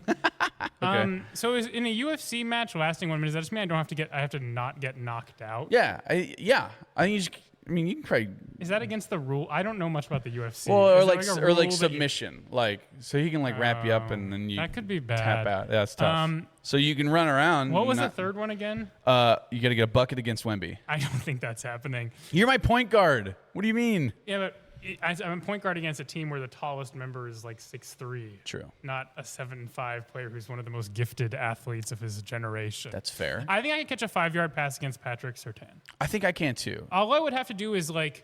Okay. So is in a UFC match lasting 1 minute, does that just mean I have to not get knocked out? Yeah. I think you can probably. Is that against the rule? I don't know much about the UFC. Well, Is or there like a or rule like that submission, so he can like wrap you up and then you that could be bad. tap out. Yeah, it's tough. So you can run around. What was the third one again? You got to get a bucket against Wemby. I don't think that's happening. You're my point guard. What do you mean? Yeah, but I'm a point guard against a team where the tallest member is like 6'3". True. Not a 7'5" player who's one of the most gifted athletes of his generation. That's fair. I think I could catch a 5-yard pass against Patrick Surtain. I think I can too. All I would have to do is I'd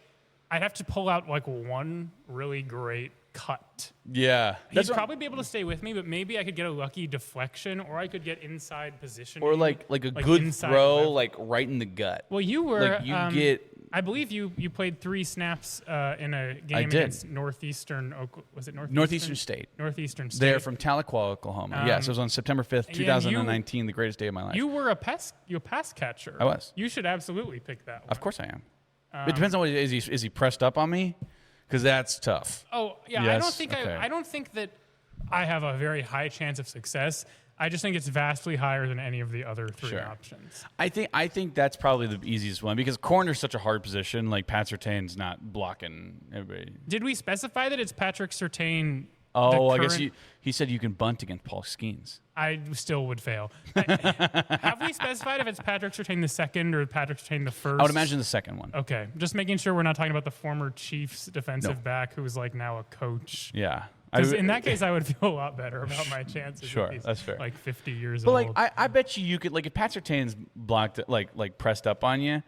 have to pull out one really great cut. Yeah. He'd probably be able to stay with me, but maybe I could get a lucky deflection, or I could get inside position. Or like a good throw, right in the gut. Well, you were. I believe you played 3 snaps in a game against Northeastern. Was it Northeastern State? Northeastern State. They're from Tahlequah, Oklahoma. Yes, it was on September 5th, 2019, the greatest day of my life. You were a pass catcher. I was. You should absolutely pick that one. Of course I am. It depends on what is he pressed up on me? Because that's tough. Oh yeah, yes? I don't think that I have a very high chance of success. I just think it's vastly higher than any of the other 3 options. I think that's probably the easiest one because corner's such a hard position. Like Pat Surtain's not blocking everybody. Did we specify that it's Patrick Surtain? Oh, I guess he said you can bunt against Paul Skeens. I still would fail. Have we specified if it's Patrick Surtain the second or Patrick Surtain the first? I would imagine the second one. Okay, just making sure we're not talking about the former Chiefs defensive back who's now a coach. Yeah. In that case, I would feel a lot better about my chances. Sure, that's fair. 50 years old. But I bet you could, if Pat Surtain's blocked, pressed up on you,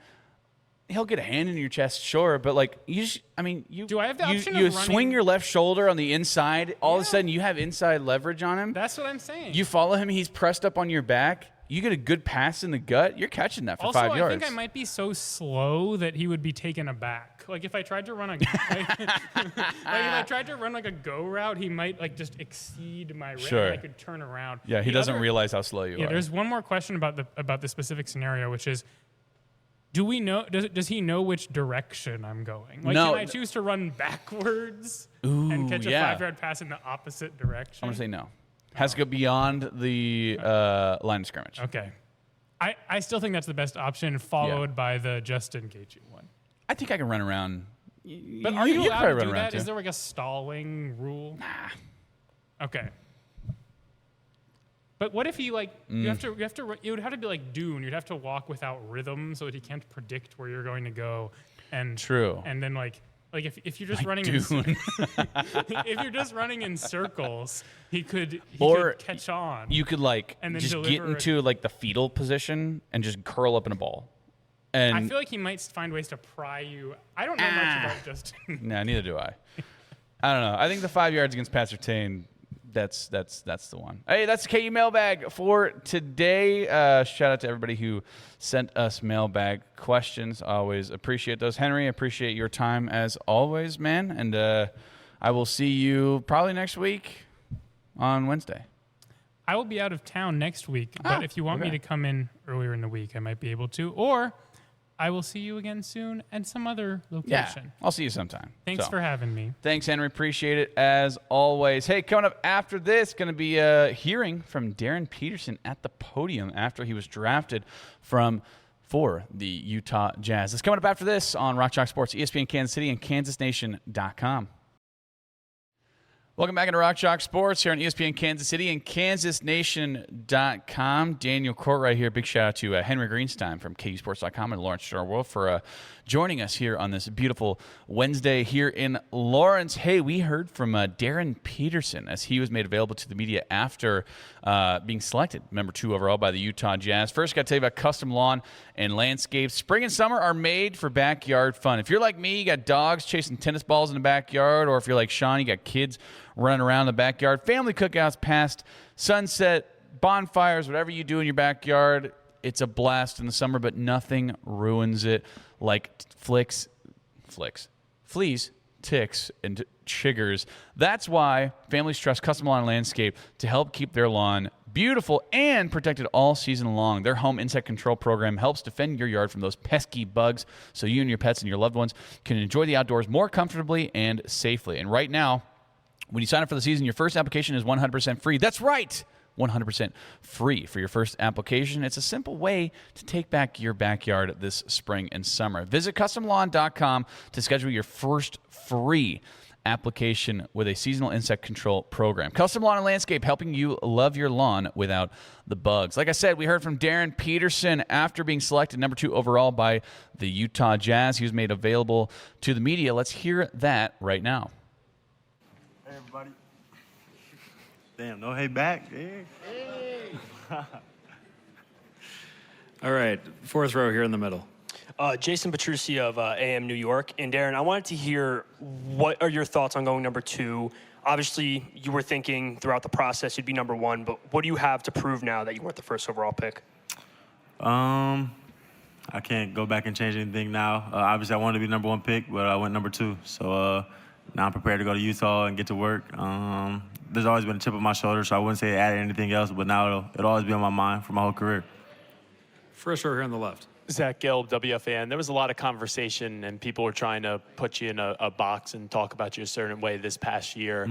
he'll get a hand in your chest, sure. But do I have the option you of running? swing your left shoulder on the inside. All of a sudden, you have inside leverage on him. That's what I'm saying. You follow him. He's pressed up on your back. You get a good pass in the gut. You're catching that for 5 yards. I think I might be so slow that he would be taken aback. If I tried to run a go route, he might just exceed my rate. Sure. And I could turn around. Yeah, he doesn't realize how slow you are. Yeah, there's one more question about the specific scenario, which is, do we know? Does he know which direction I'm going? No. Can I choose to run backwards and catch a 5-yard pass in the opposite direction? I'm gonna say no. Has to go beyond the line of scrimmage. Okay. I still think that's the best option, followed by the Justin Gaethje one. I think I can run around. But are you allowed to do that? Too. Is there a stalling rule? Nah. Okay. But what if he it would have to be like Dune. You'd have to walk without rhythm so that he can't predict where you're going to go. And true. And then if you're just running if you're just running in circles, he could catch on. You could and then just get into the fetal position and just curl up in a ball. And I feel like he might find ways to pry you. I don't know much about Justin. No, neither do I. I don't know. I think the 5 yards against Pat Surtain, that's the one. Hey, that's the KU Mailbag for today. Shout out to everybody who sent us mailbag questions. Always appreciate those. Henry, appreciate your time as always, man. And I will see you probably next week on Wednesday. I will be out of town next week, but if you want me to come in earlier in the week, I might be able to. Or I will see you again soon at some other location. Yeah, I'll see you sometime. Thanks for having me. Thanks, Henry. Appreciate it as always. Hey, coming up after this, going to be hearing from Darryn Peterson at the podium after he was drafted for the Utah Jazz. It's coming up after this on Rock Chalk Sports, ESPN Kansas City, and KansasNation.com. Welcome back into Rock Chalk Sports here on ESPN Kansas City and KansasNation.com. Daniel Courtwright here. Big shout out to Henry Greenstein from KUSports.com and Lawrence Star World for joining us here on this beautiful Wednesday here in Lawrence. Hey, we heard from Darryn Peterson as he was made available to the media after being selected number 2 overall by the Utah Jazz. First, got to tell you about custom lawn and landscapes. Spring and summer are made for backyard fun. If you're like me, you got dogs chasing tennis balls in the backyard, or if you're like Sean, you got kids running around the backyard, family cookouts past sunset, bonfires, whatever you do in your backyard, it's a blast in the summer, but nothing ruins it like fleas, ticks, and chiggers. That's why families trust Custom Lawn and Landscape to help keep their lawn beautiful, and protected all season long. Their home insect control program helps defend your yard from those pesky bugs so you and your pets and your loved ones can enjoy the outdoors more comfortably and safely. And right now, when you sign up for the season, your first application is 100% free. That's right, 100% free for your first application. It's a simple way to take back your backyard this spring and summer. Visit CustomLawn.com to schedule your first free application with a seasonal insect control program. Custom Lawn and Landscape, helping you love your lawn without the bugs. Like I said, we heard from Darryn Peterson after being selected number 2 overall by the Utah Jazz. He was made available to the media. Let's hear that right now. Hey, everybody. Damn, no hey back. Hey. All right, fourth row here in the middle. Jason Petrucci of AM New York. And Darryn, I wanted to hear what are your thoughts on going number 2? Obviously, you were thinking throughout the process you'd be number 1, but what do you have to prove now that you weren't the first overall pick? I can't go back and change anything now. Obviously, I wanted to be number 1 pick, but I went number 2. So now I'm prepared to go to Utah and get to work. There's always been a chip on my shoulder, so I wouldn't say it added anything else, but now it'll always be on my mind for my whole career. First row here on the left. Zach Gill, WFAN. There was a lot of conversation, and people were trying to put you in a box and talk about you a certain way this past year.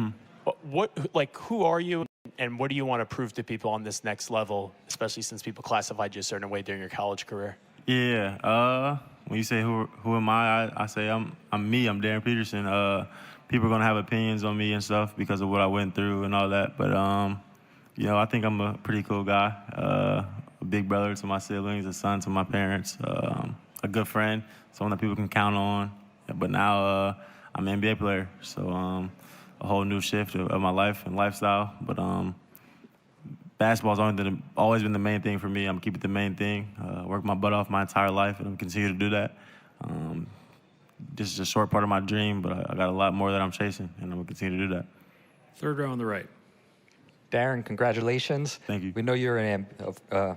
Who are you, and what do you want to prove to people on this next level, especially since people classified you a certain way during your college career? Yeah. When you say who am I say I'm me. I'm Darryn Peterson. People are gonna have opinions on me and stuff because of what I went through and all that. But I think I'm a pretty cool guy. A big brother to my siblings, a son to my parents, a good friend, someone that people can count on. But now I'm an NBA player, so a whole new shift of my life and lifestyle. But basketball's always been the main thing for me. I'm keep it the main thing. Work my butt off my entire life, and I'm continue to do that. This is a short part of my dream, but I got a lot more that I'm chasing, and I'm gonna continue to do that. Third row on the right. Darryn, congratulations. Thank you. We know you're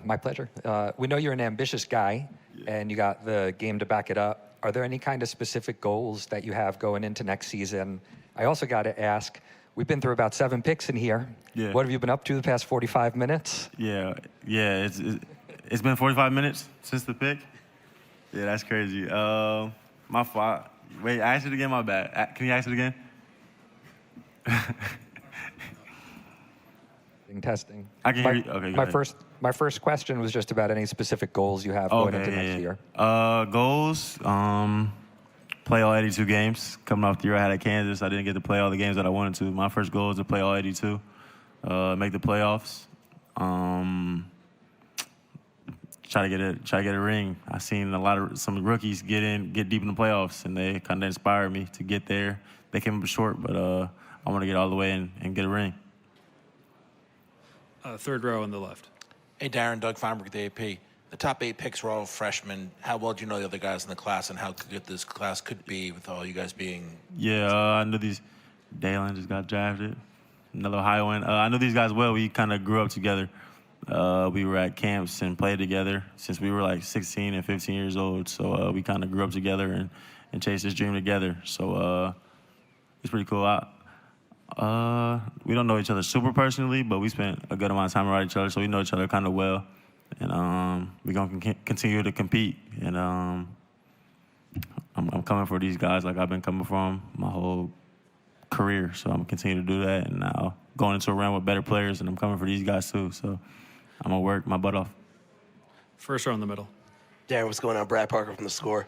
my pleasure. We know you're an ambitious guy, and you got the game to back it up. Are there any kind of specific goals that you have going into next season? I also got to ask, we've been through about 7 picks in here. Yeah. What have you been up to the past 45 minutes? Yeah. It's been 45 minutes since the pick. Yeah, that's crazy. My fault. Wait, ask it again. My bad. Can you ask it again? Testing. I can hear you. Okay, go ahead. My first question was just about any specific goals you have going into next year. Goals, play all 82 games. Coming off the year I had at Kansas, I didn't get to play all the games that I wanted to. My first goal is to play all 82, make the playoffs, try to get a ring. I seen some rookies get deep in the playoffs, and they kind of inspired me to get there. They came up short, but I want to get all the way and get a ring. Third row on the left. Hey, Darryn, Doug Feinberg, the AP. The top 8 picks were all freshmen. How well do you know the other guys in the class, and how good this class could be with all you guys being? Yeah, I knew these. Dalen just got drafted. Another Ohio one. I knew these guys well. We kind of grew up together. We were at camps and played together since we were like 16 and 15 years old. So we kind of grew up together and chased this dream together. So it's pretty cool. We don't know each other super personally, but we spent a good amount of time around each other, so we know each other kind of well. And we're going to continue to compete. And I'm coming for these guys like I've been coming for them my whole career. So I'm going to continue to do that. And now going into a round with better players, and I'm coming for these guys too. So I'm going to work my butt off. First row in the middle. Darryn, what's going on? Brad Parker from The Score.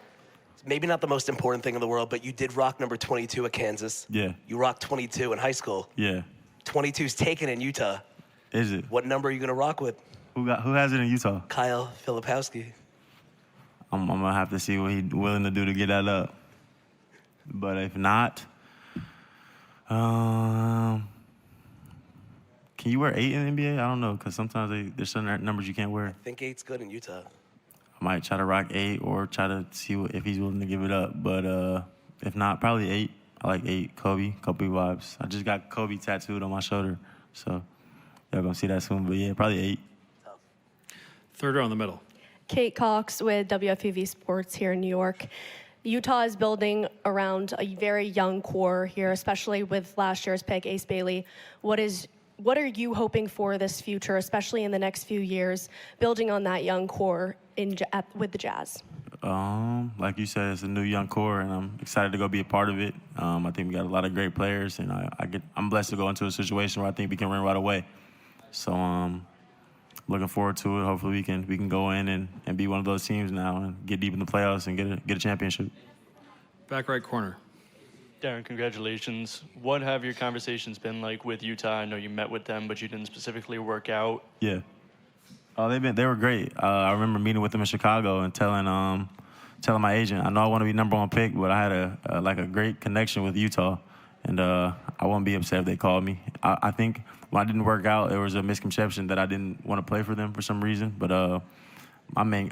Maybe not the most important thing in the world, but you did rock number 22 at Kansas. Yeah. You rocked 22 in high school. Yeah. 22's taken in Utah. Is it? What number are you going to rock with? Who has it in Utah? Kyle Filipowski. I'm going to have to see what he's willing to do to get that up. But if not, can you wear 8 in the NBA? I don't know, because sometimes there's certain numbers you can't wear. I think 8's good in Utah. I might try to rock 8 or try to see if he's willing to give it up. But if not, probably 8. I like 8. Kobe vibes. I just got Kobe tattooed on my shoulder. So y'all going to see that soon. But yeah, probably 8. Third row in the middle. Kate Cox with WFUV Sports here in New York. Utah is building around a very young core here, especially with last year's pick, Ace Bailey. What is what are you hoping for this future, especially in the next few years, building on that young core with the Jazz? Like you said, it's a new young core, and I'm excited to go be a part of it. I think we got a lot of great players, and I'm blessed to go into a situation where I think we can win right away. So looking forward to it. Hopefully we can go in and be one of those teams now and get deep in the playoffs and get a championship. Back right corner. Darryn, congratulations. What have your conversations been like with Utah? I know you met with them, but you didn't specifically work out. Yeah. Oh, they were great. I remember meeting with them in Chicago and telling my agent, I know I want to be number one pick, but I had a great connection with Utah, and I won't be upset if they called me. I think when I didn't work out, there was a misconception that I didn't want to play for them for some reason. But my main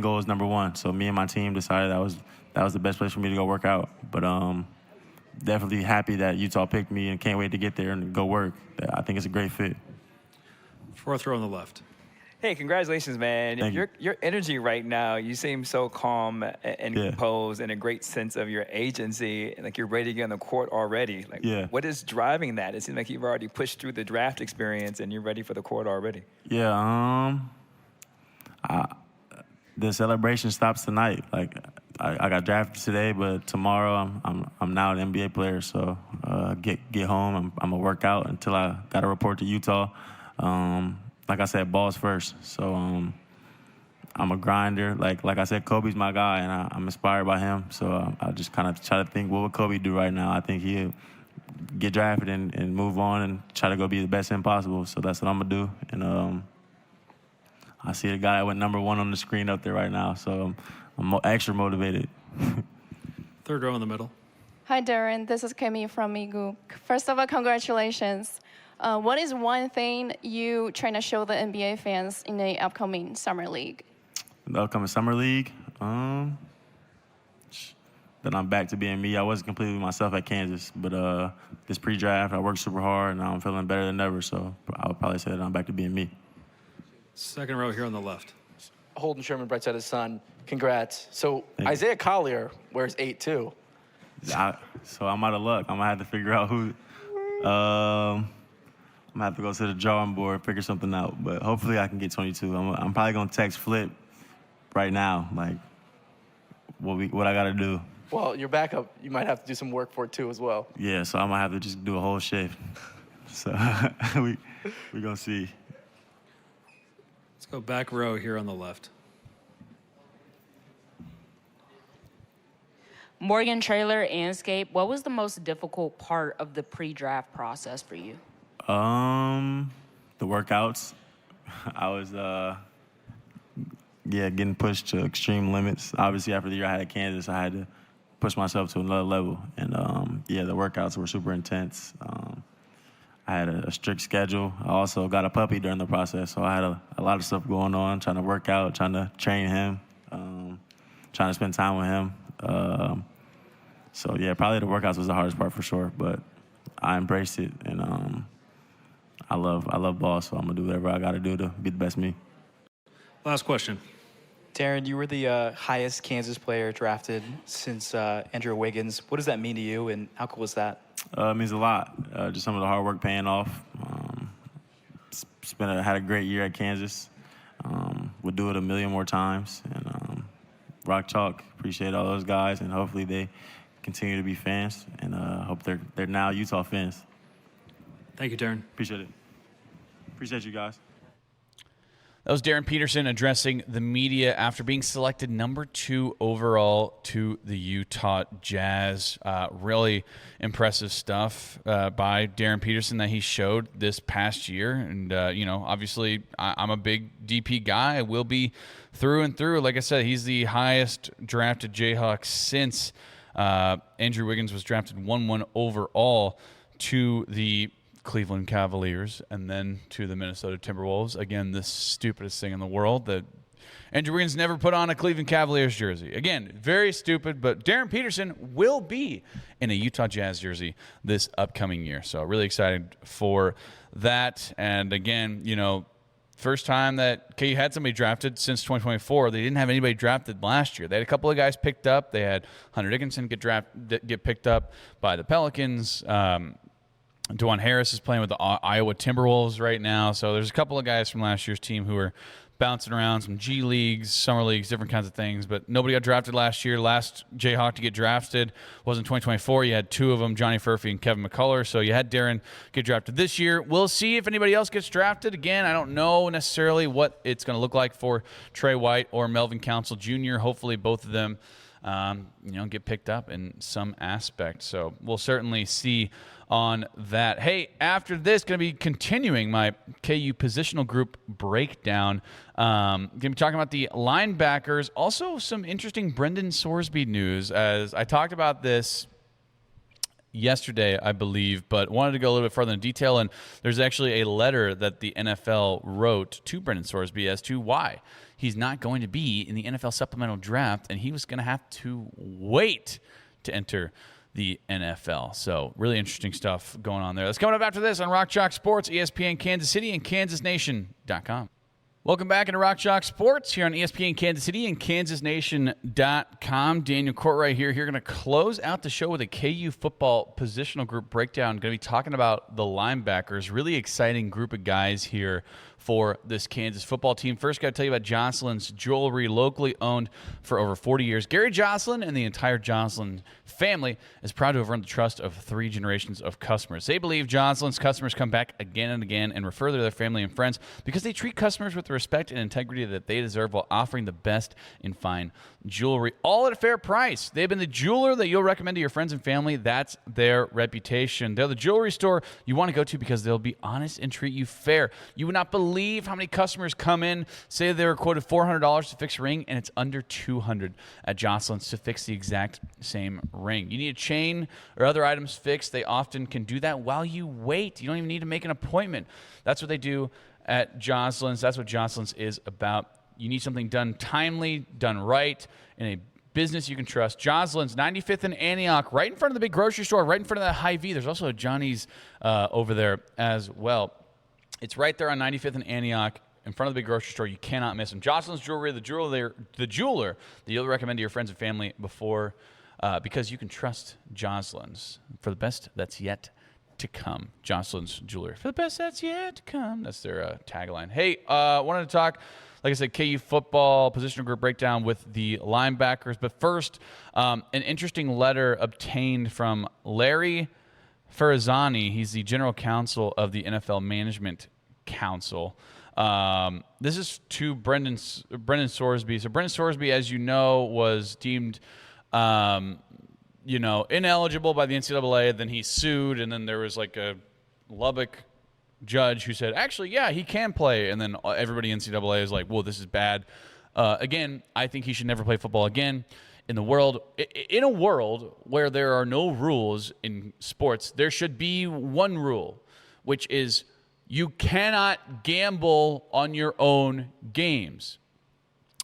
goal is number one. So me and my team decided that was the best place for me to go work out. But definitely happy that Utah picked me and can't wait to get there and go work. I think it's a great fit. Fourth row on the left. Hey, congratulations, man. Thank you. Your energy right now, you seem so calm and composed and a great sense of your agency. Like you're ready to get on the court already. Like, what is driving that? It seems like you've already pushed through the draft experience and you're ready for the court already. Yeah, the celebration stops tonight. Like I got drafted today, but tomorrow I'm now an NBA player. So get home. I'm gonna work out until I got to report to Utah. Like I said, balls first. So I'm a grinder. Like I said, Kobe's my guy, and I'm inspired by him. So I just kind of try to think, what would Kobe do right now? I think he'd get drafted and move on and try to go be the best him possible. So that's what I'm going to do. And I see the guy that went number one on the screen up there right now. So I'm extra motivated. Third row in the middle. Hi, Darryn. This is Kemi from Migu. First of all, congratulations. What is one thing you trying to show the NBA fans in the upcoming summer league? The upcoming summer league? That I'm back to being me. I wasn't completely myself at Kansas, but this pre-draft, I worked super hard, and now I'm feeling better than ever. So I would probably say that I'm back to being me. Second row here on the left. Holden Sherman, bright side of the sun. Congrats. So Isaiah Collier wears 8 too. So I'm out of luck. I'm gonna have to figure out who. I'm gonna have to go to the drawing board and figure something out. But hopefully I can get 22. I'm probably gonna text Flip right now, like what I gotta do. Well, your backup, you might have to do some work for it too as well. Yeah, so I'm gonna have to just do a whole shift. So we gonna see. Let's go back row here on the left. Morgan Traylor, Anscape, what was the most difficult part of the pre-draft process for you? The workouts. I was, getting pushed to extreme limits. Obviously, after the year I had at Kansas, I had to push myself to another level. And, the workouts were super intense. I had a strict schedule. I also got a puppy during the process, so I had a lot of stuff going on, trying to work out, trying to train him, trying to spend time with him. Probably the workouts was the hardest part for sure, but I embraced it, and I love ball, so I'm gonna do whatever I gotta do to be the best me. Last question. Darryn, you were the highest Kansas player drafted since Andrew Wiggins. What does that mean to you, and how cool is that? It means a lot. Just some of the hard work paying off. Had a great year at Kansas. Would do it a million more times. And Rock Chalk, appreciate all those guys, and hopefully they continue to be fans, and hope they're now Utah fans. Thank you, Darryn. Appreciate it. Appreciate you guys. That was Darryn Peterson addressing the media after being selected number 2 overall to the Utah Jazz. Really impressive stuff by Darryn Peterson that he showed this past year. And, obviously I'm a big DP guy. I will be through and through. Like I said, he's the highest drafted Jayhawk since Andrew Wiggins was drafted 1-1 overall to the Cleveland Cavaliers and then to the Minnesota Timberwolves. Again, the stupidest thing in the world that Andrew Wiggins never put on a Cleveland Cavaliers jersey. Again, very stupid, but Darryn Peterson will be in a Utah Jazz jersey this upcoming year. So really excited for that. And again, first time that KU had somebody drafted since 2024. They didn't have anybody drafted last year. They had a couple of guys picked up. They had Hunter Dickinson get picked up by the Pelicans. DeJuan Harris is playing with the Iowa Timberwolves right now. So there's a couple of guys from last year's team who are bouncing around, some G Leagues, Summer Leagues, different kinds of things. But nobody got drafted last year. Last Jayhawk to get drafted was in 2024. You had two of them, Johnny Furphy and Kevin McCullough. So you had Darryn get drafted this year. We'll see if anybody else gets drafted. Again, I don't know necessarily what it's going to look like for Trey White or Melvin Council Jr. Hopefully both of them get picked up in some aspect. So we'll certainly see on that. Hey, after this, going to be continuing my KU positional group breakdown. Going to be talking about the linebackers. Also, some interesting Brendan Sorsby news, as I talked about this yesterday, I believe, but wanted to go a little bit further in detail. And there's actually a letter that the NFL wrote to Brendan Sorsby as to why he's not going to be in the NFL supplemental draft, and he was going to have to wait to enter the NFL. So really interesting stuff going on there. That's coming up after this on Rock Chalk Sports, ESPN Kansas City, and KansasNation.com. Welcome back into Rock Chalk Sports here on ESPN Kansas City and KansasNation.com. Daniel Courtwright here. Going to close out the show with a KU football positional group breakdown. Going to be talking about the linebackers. Really exciting group of guys here for this Kansas football team. First, got to tell you about Jocelyn's Jewelry, locally owned for over 40 years. Gary Jocelyn and the entire Jocelyn family is proud to have earned the trust of 3 generations of customers. They believe Jocelyn's customers come back again and again and refer to their family and friends because they treat customers with the respect and integrity that they deserve while offering the best in fine jewelry, all at a fair price. They've been the jeweler that you'll recommend to your friends and family. That's their reputation. They're the jewelry store you want to go to because they'll be honest and treat you fair. You would not believe how many customers come in, say they were quoted $400 to fix a ring, and it's under $200 at Jocelyn's to fix the exact same ring. You need a chain or other items fixed. They often can do that while you wait. You don't even need to make an appointment. That's what they do at Jocelyn's. That's what Jocelyn's is about. You need something done timely, done right, in a business you can trust. Jocelyn's, 95th and Antioch, right in front of the big grocery store, right in front of that Hy-Vee. There's also a Johnny's over there as well. It's right there on 95th and Antioch, in front of the big grocery store. You cannot miss them. Jocelyn's Jewelry, the jeweler that you'll recommend to your friends and family before, because you can trust Jocelyn's for the best that's yet to come. Jocelyn's Jewelry, for the best that's yet to come. That's their tagline. Hey, wanted to talk, like I said, KU football positional group breakdown with the linebackers. But first, an interesting letter obtained from Larry Farazani. He's the general counsel of the NFL Management Council. This is to Brendan Sorsby. So Brendan Sorsby, as you know, was deemed ineligible by the NCAA. Then he sued, and then there was like a Lubbock judge who said, actually, yeah, he can play. And then everybody in NCAA is like, whoa, this is bad. Again, I think he should never play football again. In a world where there are no rules in sports, there should be one rule, which is you cannot gamble on your own games.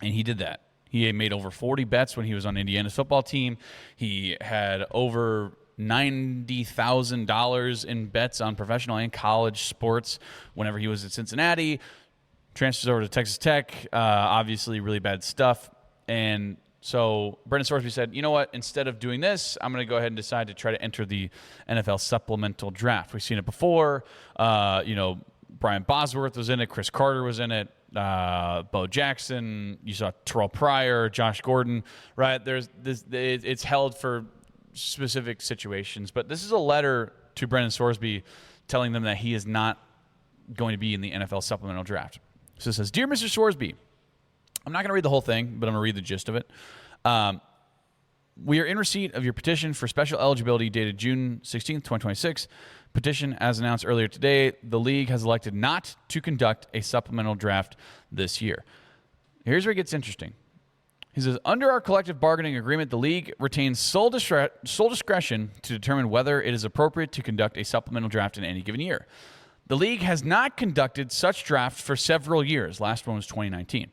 And he did that. He made over 40 bets when he was on Indiana's football team. He had over $90,000 in bets on professional and college sports whenever he was at Cincinnati. Transfers over to Texas Tech. Obviously, really bad stuff. And so Brendan Sorsby said, you know what? Instead of doing this, I'm going to go ahead and decide to try to enter the NFL supplemental draft. We've seen it before. Brian Bosworth was in it. Chris Carter was in it. Bo Jackson. You saw Terrell Pryor, Josh Gordon. Right? There's this. It's held for specific situations. But this is a letter to Brendan Sorsby telling them that he is not going to be in the NFL supplemental draft. So it says, Dear Mr. Sorsby, I'm not going to read the whole thing, but I'm going to read the gist of it. We are in receipt of your petition for special eligibility dated June 16th, 2026. Petition, as announced earlier today, the league has elected not to conduct a supplemental draft this year. Here's where it gets interesting. He says, under our collective bargaining agreement, the league retains sole discretion to determine whether it is appropriate to conduct a supplemental draft in any given year. The league has not conducted such drafts for several years. Last one was 2019.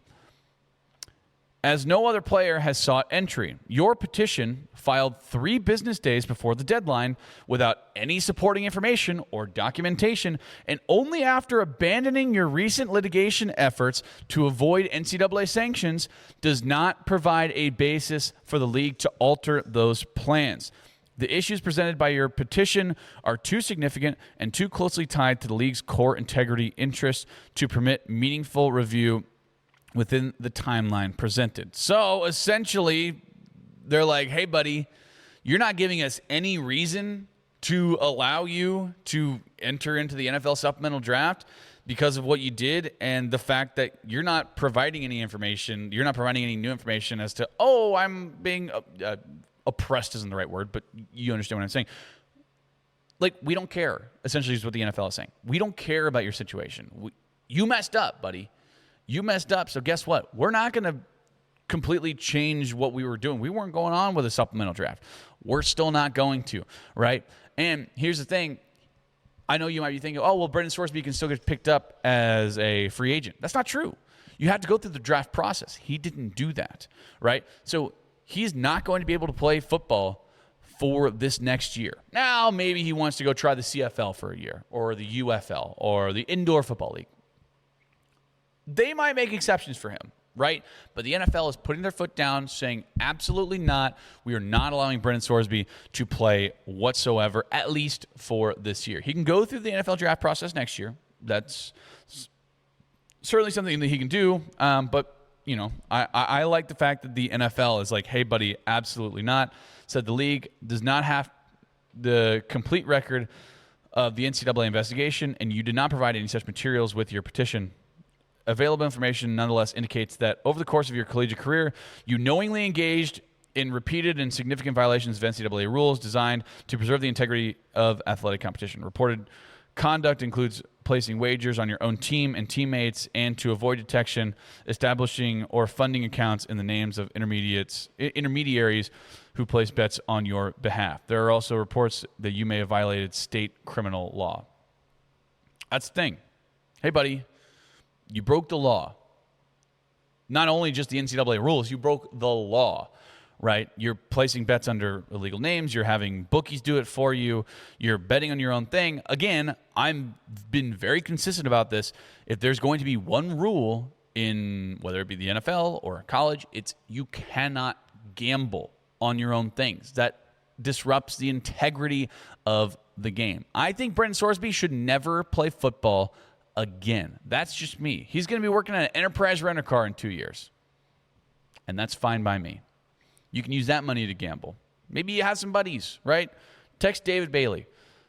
As no other player has sought entry, your petition, filed 3 business days before the deadline without any supporting information or documentation, and only after abandoning your recent litigation efforts to avoid NCAA sanctions, does not provide a basis for the league to alter those plans. The issues presented by your petition are too significant and too closely tied to the league's core integrity interests to permit meaningful review within the timeline presented. So essentially, they're like, hey, buddy, you're not giving us any reason to allow you to enter into the NFL supplemental draft because of what you did and the fact that you're not providing any information. You're not providing any new information as to, I'm being oppressed isn't the right word, but you understand what I'm saying. Like, we don't care, essentially, is what the NFL is saying. We don't care about your situation. You messed up, buddy. You messed up, so guess what? We're not going to completely change what we were doing. We weren't going on with a supplemental draft. We're still not going to, right? And here's the thing. I know you might be thinking, Brendan Sorsby can still get picked up as a free agent. That's not true. You have to go through the draft process. He didn't do that, right? So he's not going to be able to play football for this next year. Now, maybe he wants to go try the CFL for a year or the UFL or the Indoor Football League. They might make exceptions for him, right? But the NFL is putting their foot down, saying absolutely not. We are not allowing Brendan Sorsby to play whatsoever, at least for this year. He can go through the NFL draft process next year. That's certainly something that he can do. But, I like the fact that the NFL is like, hey, buddy, absolutely not. Said the league does not have the complete record of the NCAA investigation, and you did not provide any such materials with your petition. Available information nonetheless indicates that over the course of your collegiate career, you knowingly engaged in repeated and significant violations of NCAA rules designed to preserve the integrity of athletic competition. Reported conduct includes placing wagers on your own team and teammates and to avoid detection, establishing or funding accounts in the names of intermediaries who place bets on your behalf. There are also reports that you may have violated state criminal law. That's the thing. Hey, buddy. You broke the law. Not only just the NCAA rules, you broke the law, right? You're placing bets under illegal names. You're having bookies do it for you. You're betting on your own thing. Again, I've been very consistent about this. If there's going to be one rule in whether it be the NFL or college, it's you cannot gamble on your own things. That disrupts the integrity of the game. I think Brendan Sorsby should never play football again. That's just me. He's going to be working on an enterprise rent-a-car in 2 years. And that's fine by me. You can use that money to gamble. Maybe you have some buddies, right? Text David Bailey.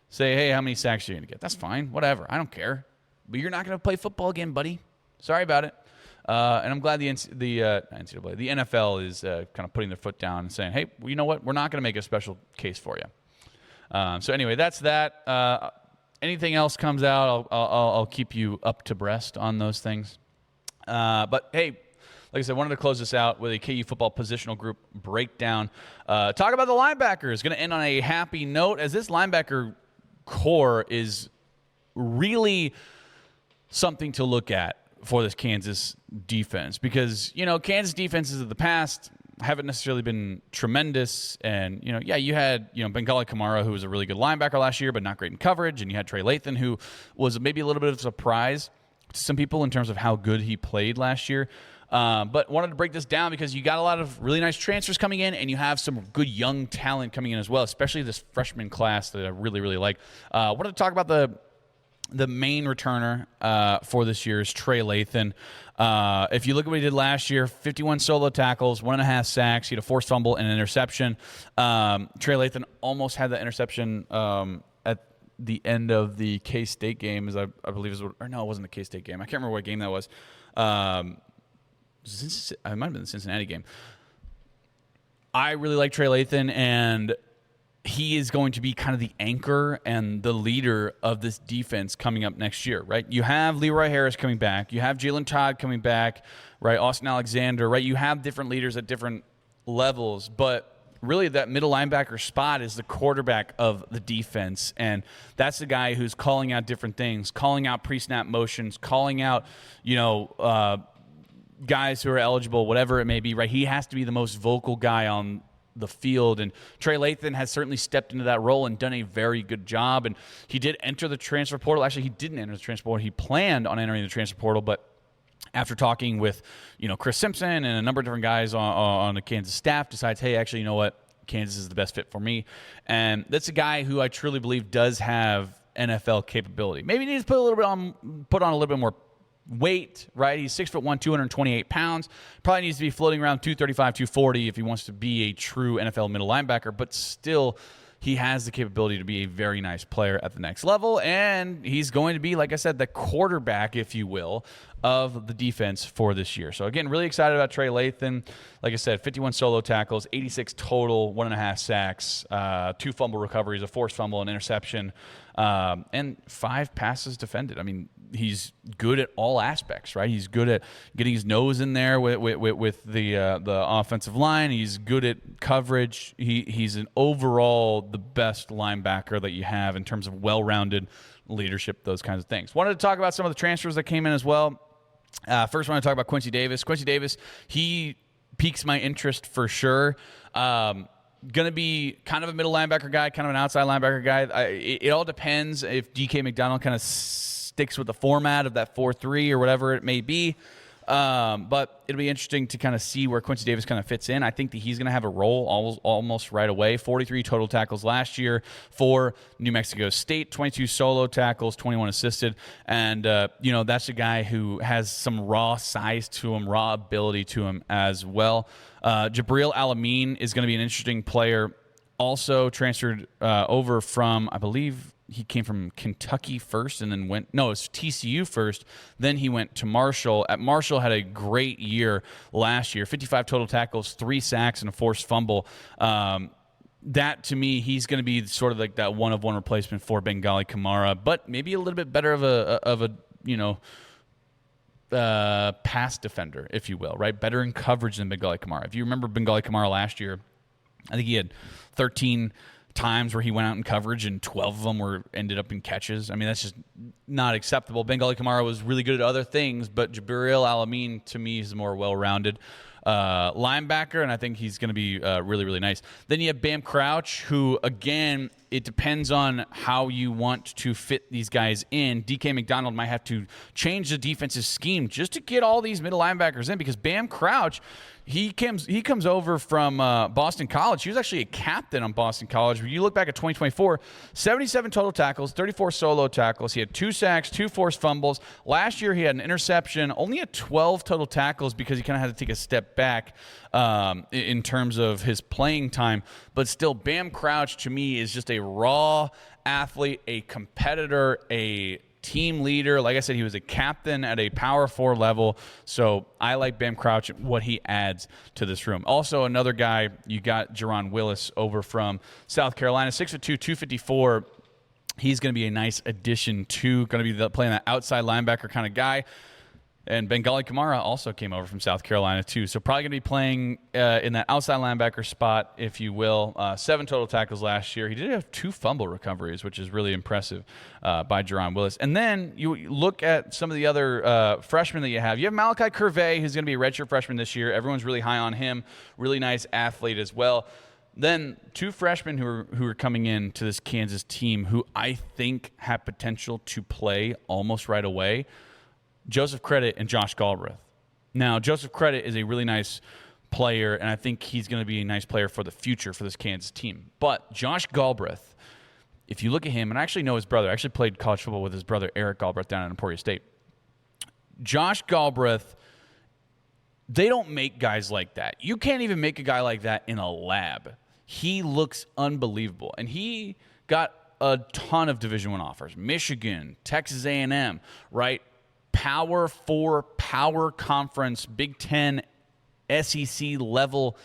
Say, hey, how many sacks are you going to get? That's fine. Whatever. I don't care. But you're not going to play football again, buddy. Sorry about it. And I'm glad the NCAA, the NFL is kind of putting their foot down and saying, hey, you know what? We're not going to make a special case for you. So anyway, that's that. Anything else comes out, I'll keep you up to breast on those things. But, hey, like I said, I wanted to close this out with a KU football positional group breakdown. Talk about the linebackers. Going to end on a happy note, as this linebacker core is really something to look at for this Kansas defense. Because, Kansas defenses of the past haven't necessarily been tremendous. And, you had, Bengali Kamara, who was a really good linebacker last year, but not great in coverage. And you had Trey Lathan, who was maybe a little bit of a surprise to some people in terms of how good he played last year. But wanted to break this down because you got a lot of really nice transfers coming in, and you have some good young talent coming in as well, especially this freshman class that I really, really like. Wanted to talk about the main returner for this year is Trey Lathan. If you look at what he did last year, 51 solo tackles, 1.5 sacks. He had a forced fumble and an interception. Trey Lathan almost had the interception at the end of the K-State game, as I believe it wasn't the K-State game. I can't remember what game that was. It might have been the Cincinnati game. I really like Trey Lathan, and he is going to be kind of the anchor and the leader of this defense coming up next year, right? You have Leroy Harris coming back. You have Jalen Todd coming back, right? Austin Alexander, right? You have different leaders at different levels, but really that middle linebacker spot is the quarterback of the defense, and that's the guy who's calling out different things, calling out pre-snap motions, calling out, guys who are eligible, whatever it may be, right? He has to be the most vocal guy on the field, and Trey Lathan has certainly stepped into that role and done a very good job. And he did enter the transfer portal. Actually, he didn't enter the transfer portal. He planned on entering the transfer portal, but after talking with Chris Simpson and a number of different guys on the Kansas staff, decides, hey, actually, you know what? Kansas is the best fit for me. And that's a guy who I truly believe does have NFL capability. Maybe he needs to put on a little bit more weight, right? He's 6'1", 228 pounds. Probably needs to be floating around 235, 240 if he wants to be a true NFL middle linebacker, but still, he has the capability to be a very nice player at the next level, and he's going to be, like I said, the quarterback, if you will, of the defense for this year. So, again, really excited about Trey Lathan. Like I said, 51 solo tackles, 86 total, 1.5 sacks, 2 fumble recoveries, a forced fumble, an interception, and 5 passes defended. I mean, he's good at all aspects, right? He's good at getting his nose in there with the offensive line. He's good at coverage. He's an overall the best linebacker that you have in terms of well-rounded leadership, those kinds of things. Wanted to talk about some of the transfers that came in as well. First, I want to talk about Quincy Davis. Quincy Davis, he piques my interest for sure. Going to be kind of a middle linebacker guy, kind of an outside linebacker guy. It all depends if DK McDonald kind of sticks with the format of that 4-3 or whatever it may be. But it'll be interesting to kind of see where Quincy Davis kind of fits in. I think that he's going to have a role almost right away. 43 total tackles last year for New Mexico State, 22 solo tackles, 21 assisted. And, that's a guy who has some raw size to him, raw ability to him as well. Jabril Alameen is going to be an interesting player. Also transferred over from, I believe, he came from Kentucky first and then it's TCU first. Then he went to Marshall. At Marshall, had a great year last year. 55 total tackles, 3 sacks, and a forced fumble. That, to me, he's going to be sort of like that one-of-one replacement for Bengali Kamara, but maybe a little bit better of a pass defender, if you will, right? Better in coverage than Bengali Kamara. If you remember Bengali Kamara last year, I think he had 13 times where he went out in coverage and 12 of them ended up in catches. I mean, that's just not acceptable. Bengali Kamara was really good at other things, but Jabril Alameen, to me, is a more well-rounded linebacker, and I think he's going to be really, really nice. Then you have Bam Crouch, who, again, it depends on how you want to fit these guys in. DK McDonald might have to change the defensive scheme just to get all these middle linebackers in, because Bam Crouch, he comes over from Boston College. He was actually a captain on Boston College. When you look back at 2024, 77 total tackles, 34 solo tackles. He had 2 sacks, 2 forced fumbles. Last year, he had an interception, only had 12 total tackles because he kind of had to take a step back in terms of his playing time. But still, Bam Crouch, to me, is just a raw athlete, a competitor, a team leader. Like I said, he was a captain at a Power 4 level. So I like Bam Crouch and what he adds to this room. Also, another guy, you got Jerron Willis over from South Carolina, 6'2", 254. He's going to be a nice addition to, going to be playing that outside linebacker kind of guy. And Bengali Kamara also came over from South Carolina, too. So probably going to be playing in that outside linebacker spot, if you will. 7 total tackles last year. He did have 2 fumble recoveries, which is really impressive by Jerron Willis. And then you look at some of the other freshmen that you have. You have Malachi Curvey, who's going to be a redshirt freshman this year. Everyone's really high on him. Really nice athlete as well. Then 2 freshmen who are coming in to this Kansas team who I think have potential to play almost right away. Joseph Credit and Josh Galbraith. Now, Joseph Credit is a really nice player, and I think he's going to be a nice player for the future for this Kansas team. But Josh Galbraith, if you look at him, and I actually know his brother. I actually played college football with his brother, Eric Galbraith, down at Emporia State. Josh Galbraith, they don't make guys like that. You can't even make a guy like that in a lab. He looks unbelievable, and he got a ton of Division I offers. Michigan, Texas A&M, right? Power 4, Power Conference, Big Ten, SEC level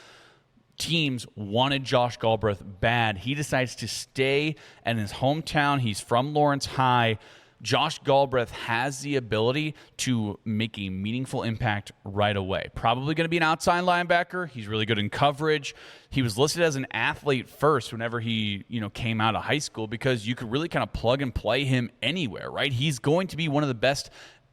teams wanted Josh Galbraith bad. He decides to stay in his hometown. He's from Lawrence High. Josh Galbraith has the ability to make a meaningful impact right away. Probably going to be an outside linebacker. He's really good in coverage. He was listed as an athlete first whenever he, came out of high school, because you could really kind of plug and play him anywhere, right? He's going to be one of the best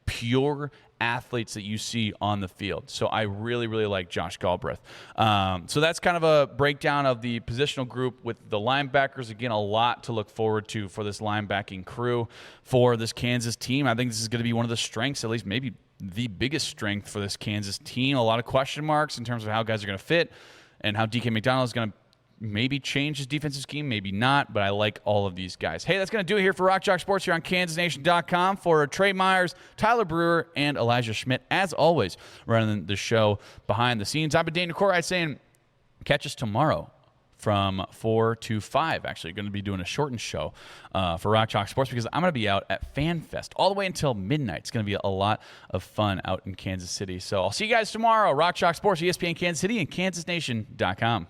pure athletes that you see on the field. So I really, really like Josh Galbraith. So that's kind of a breakdown of the positional group with the linebackers. Again, a lot to look forward to for this linebacking crew for this Kansas team. I think this is going to be one of the strengths, at least maybe the biggest strength for this Kansas team. A lot of question marks in terms of how guys are going to fit and how DK McDonald is going to maybe change his defensive scheme, maybe not, but I like all of these guys. Hey, that's going to do it here for Rock Chalk Sports here on KansasNation.com. For Trey Myers, Tyler Brewer, and Elijah Schmidt, as always, running the show behind the scenes. I've been Daniel Courtwright saying, catch us tomorrow from 4 to 5. Actually, going to be doing a shortened show for Rock Chalk Sports because I'm going to be out at FanFest all the way until midnight. It's going to be a lot of fun out in Kansas City. So I'll see you guys tomorrow. Rock Chalk Sports, ESPN Kansas City, and KansasNation.com.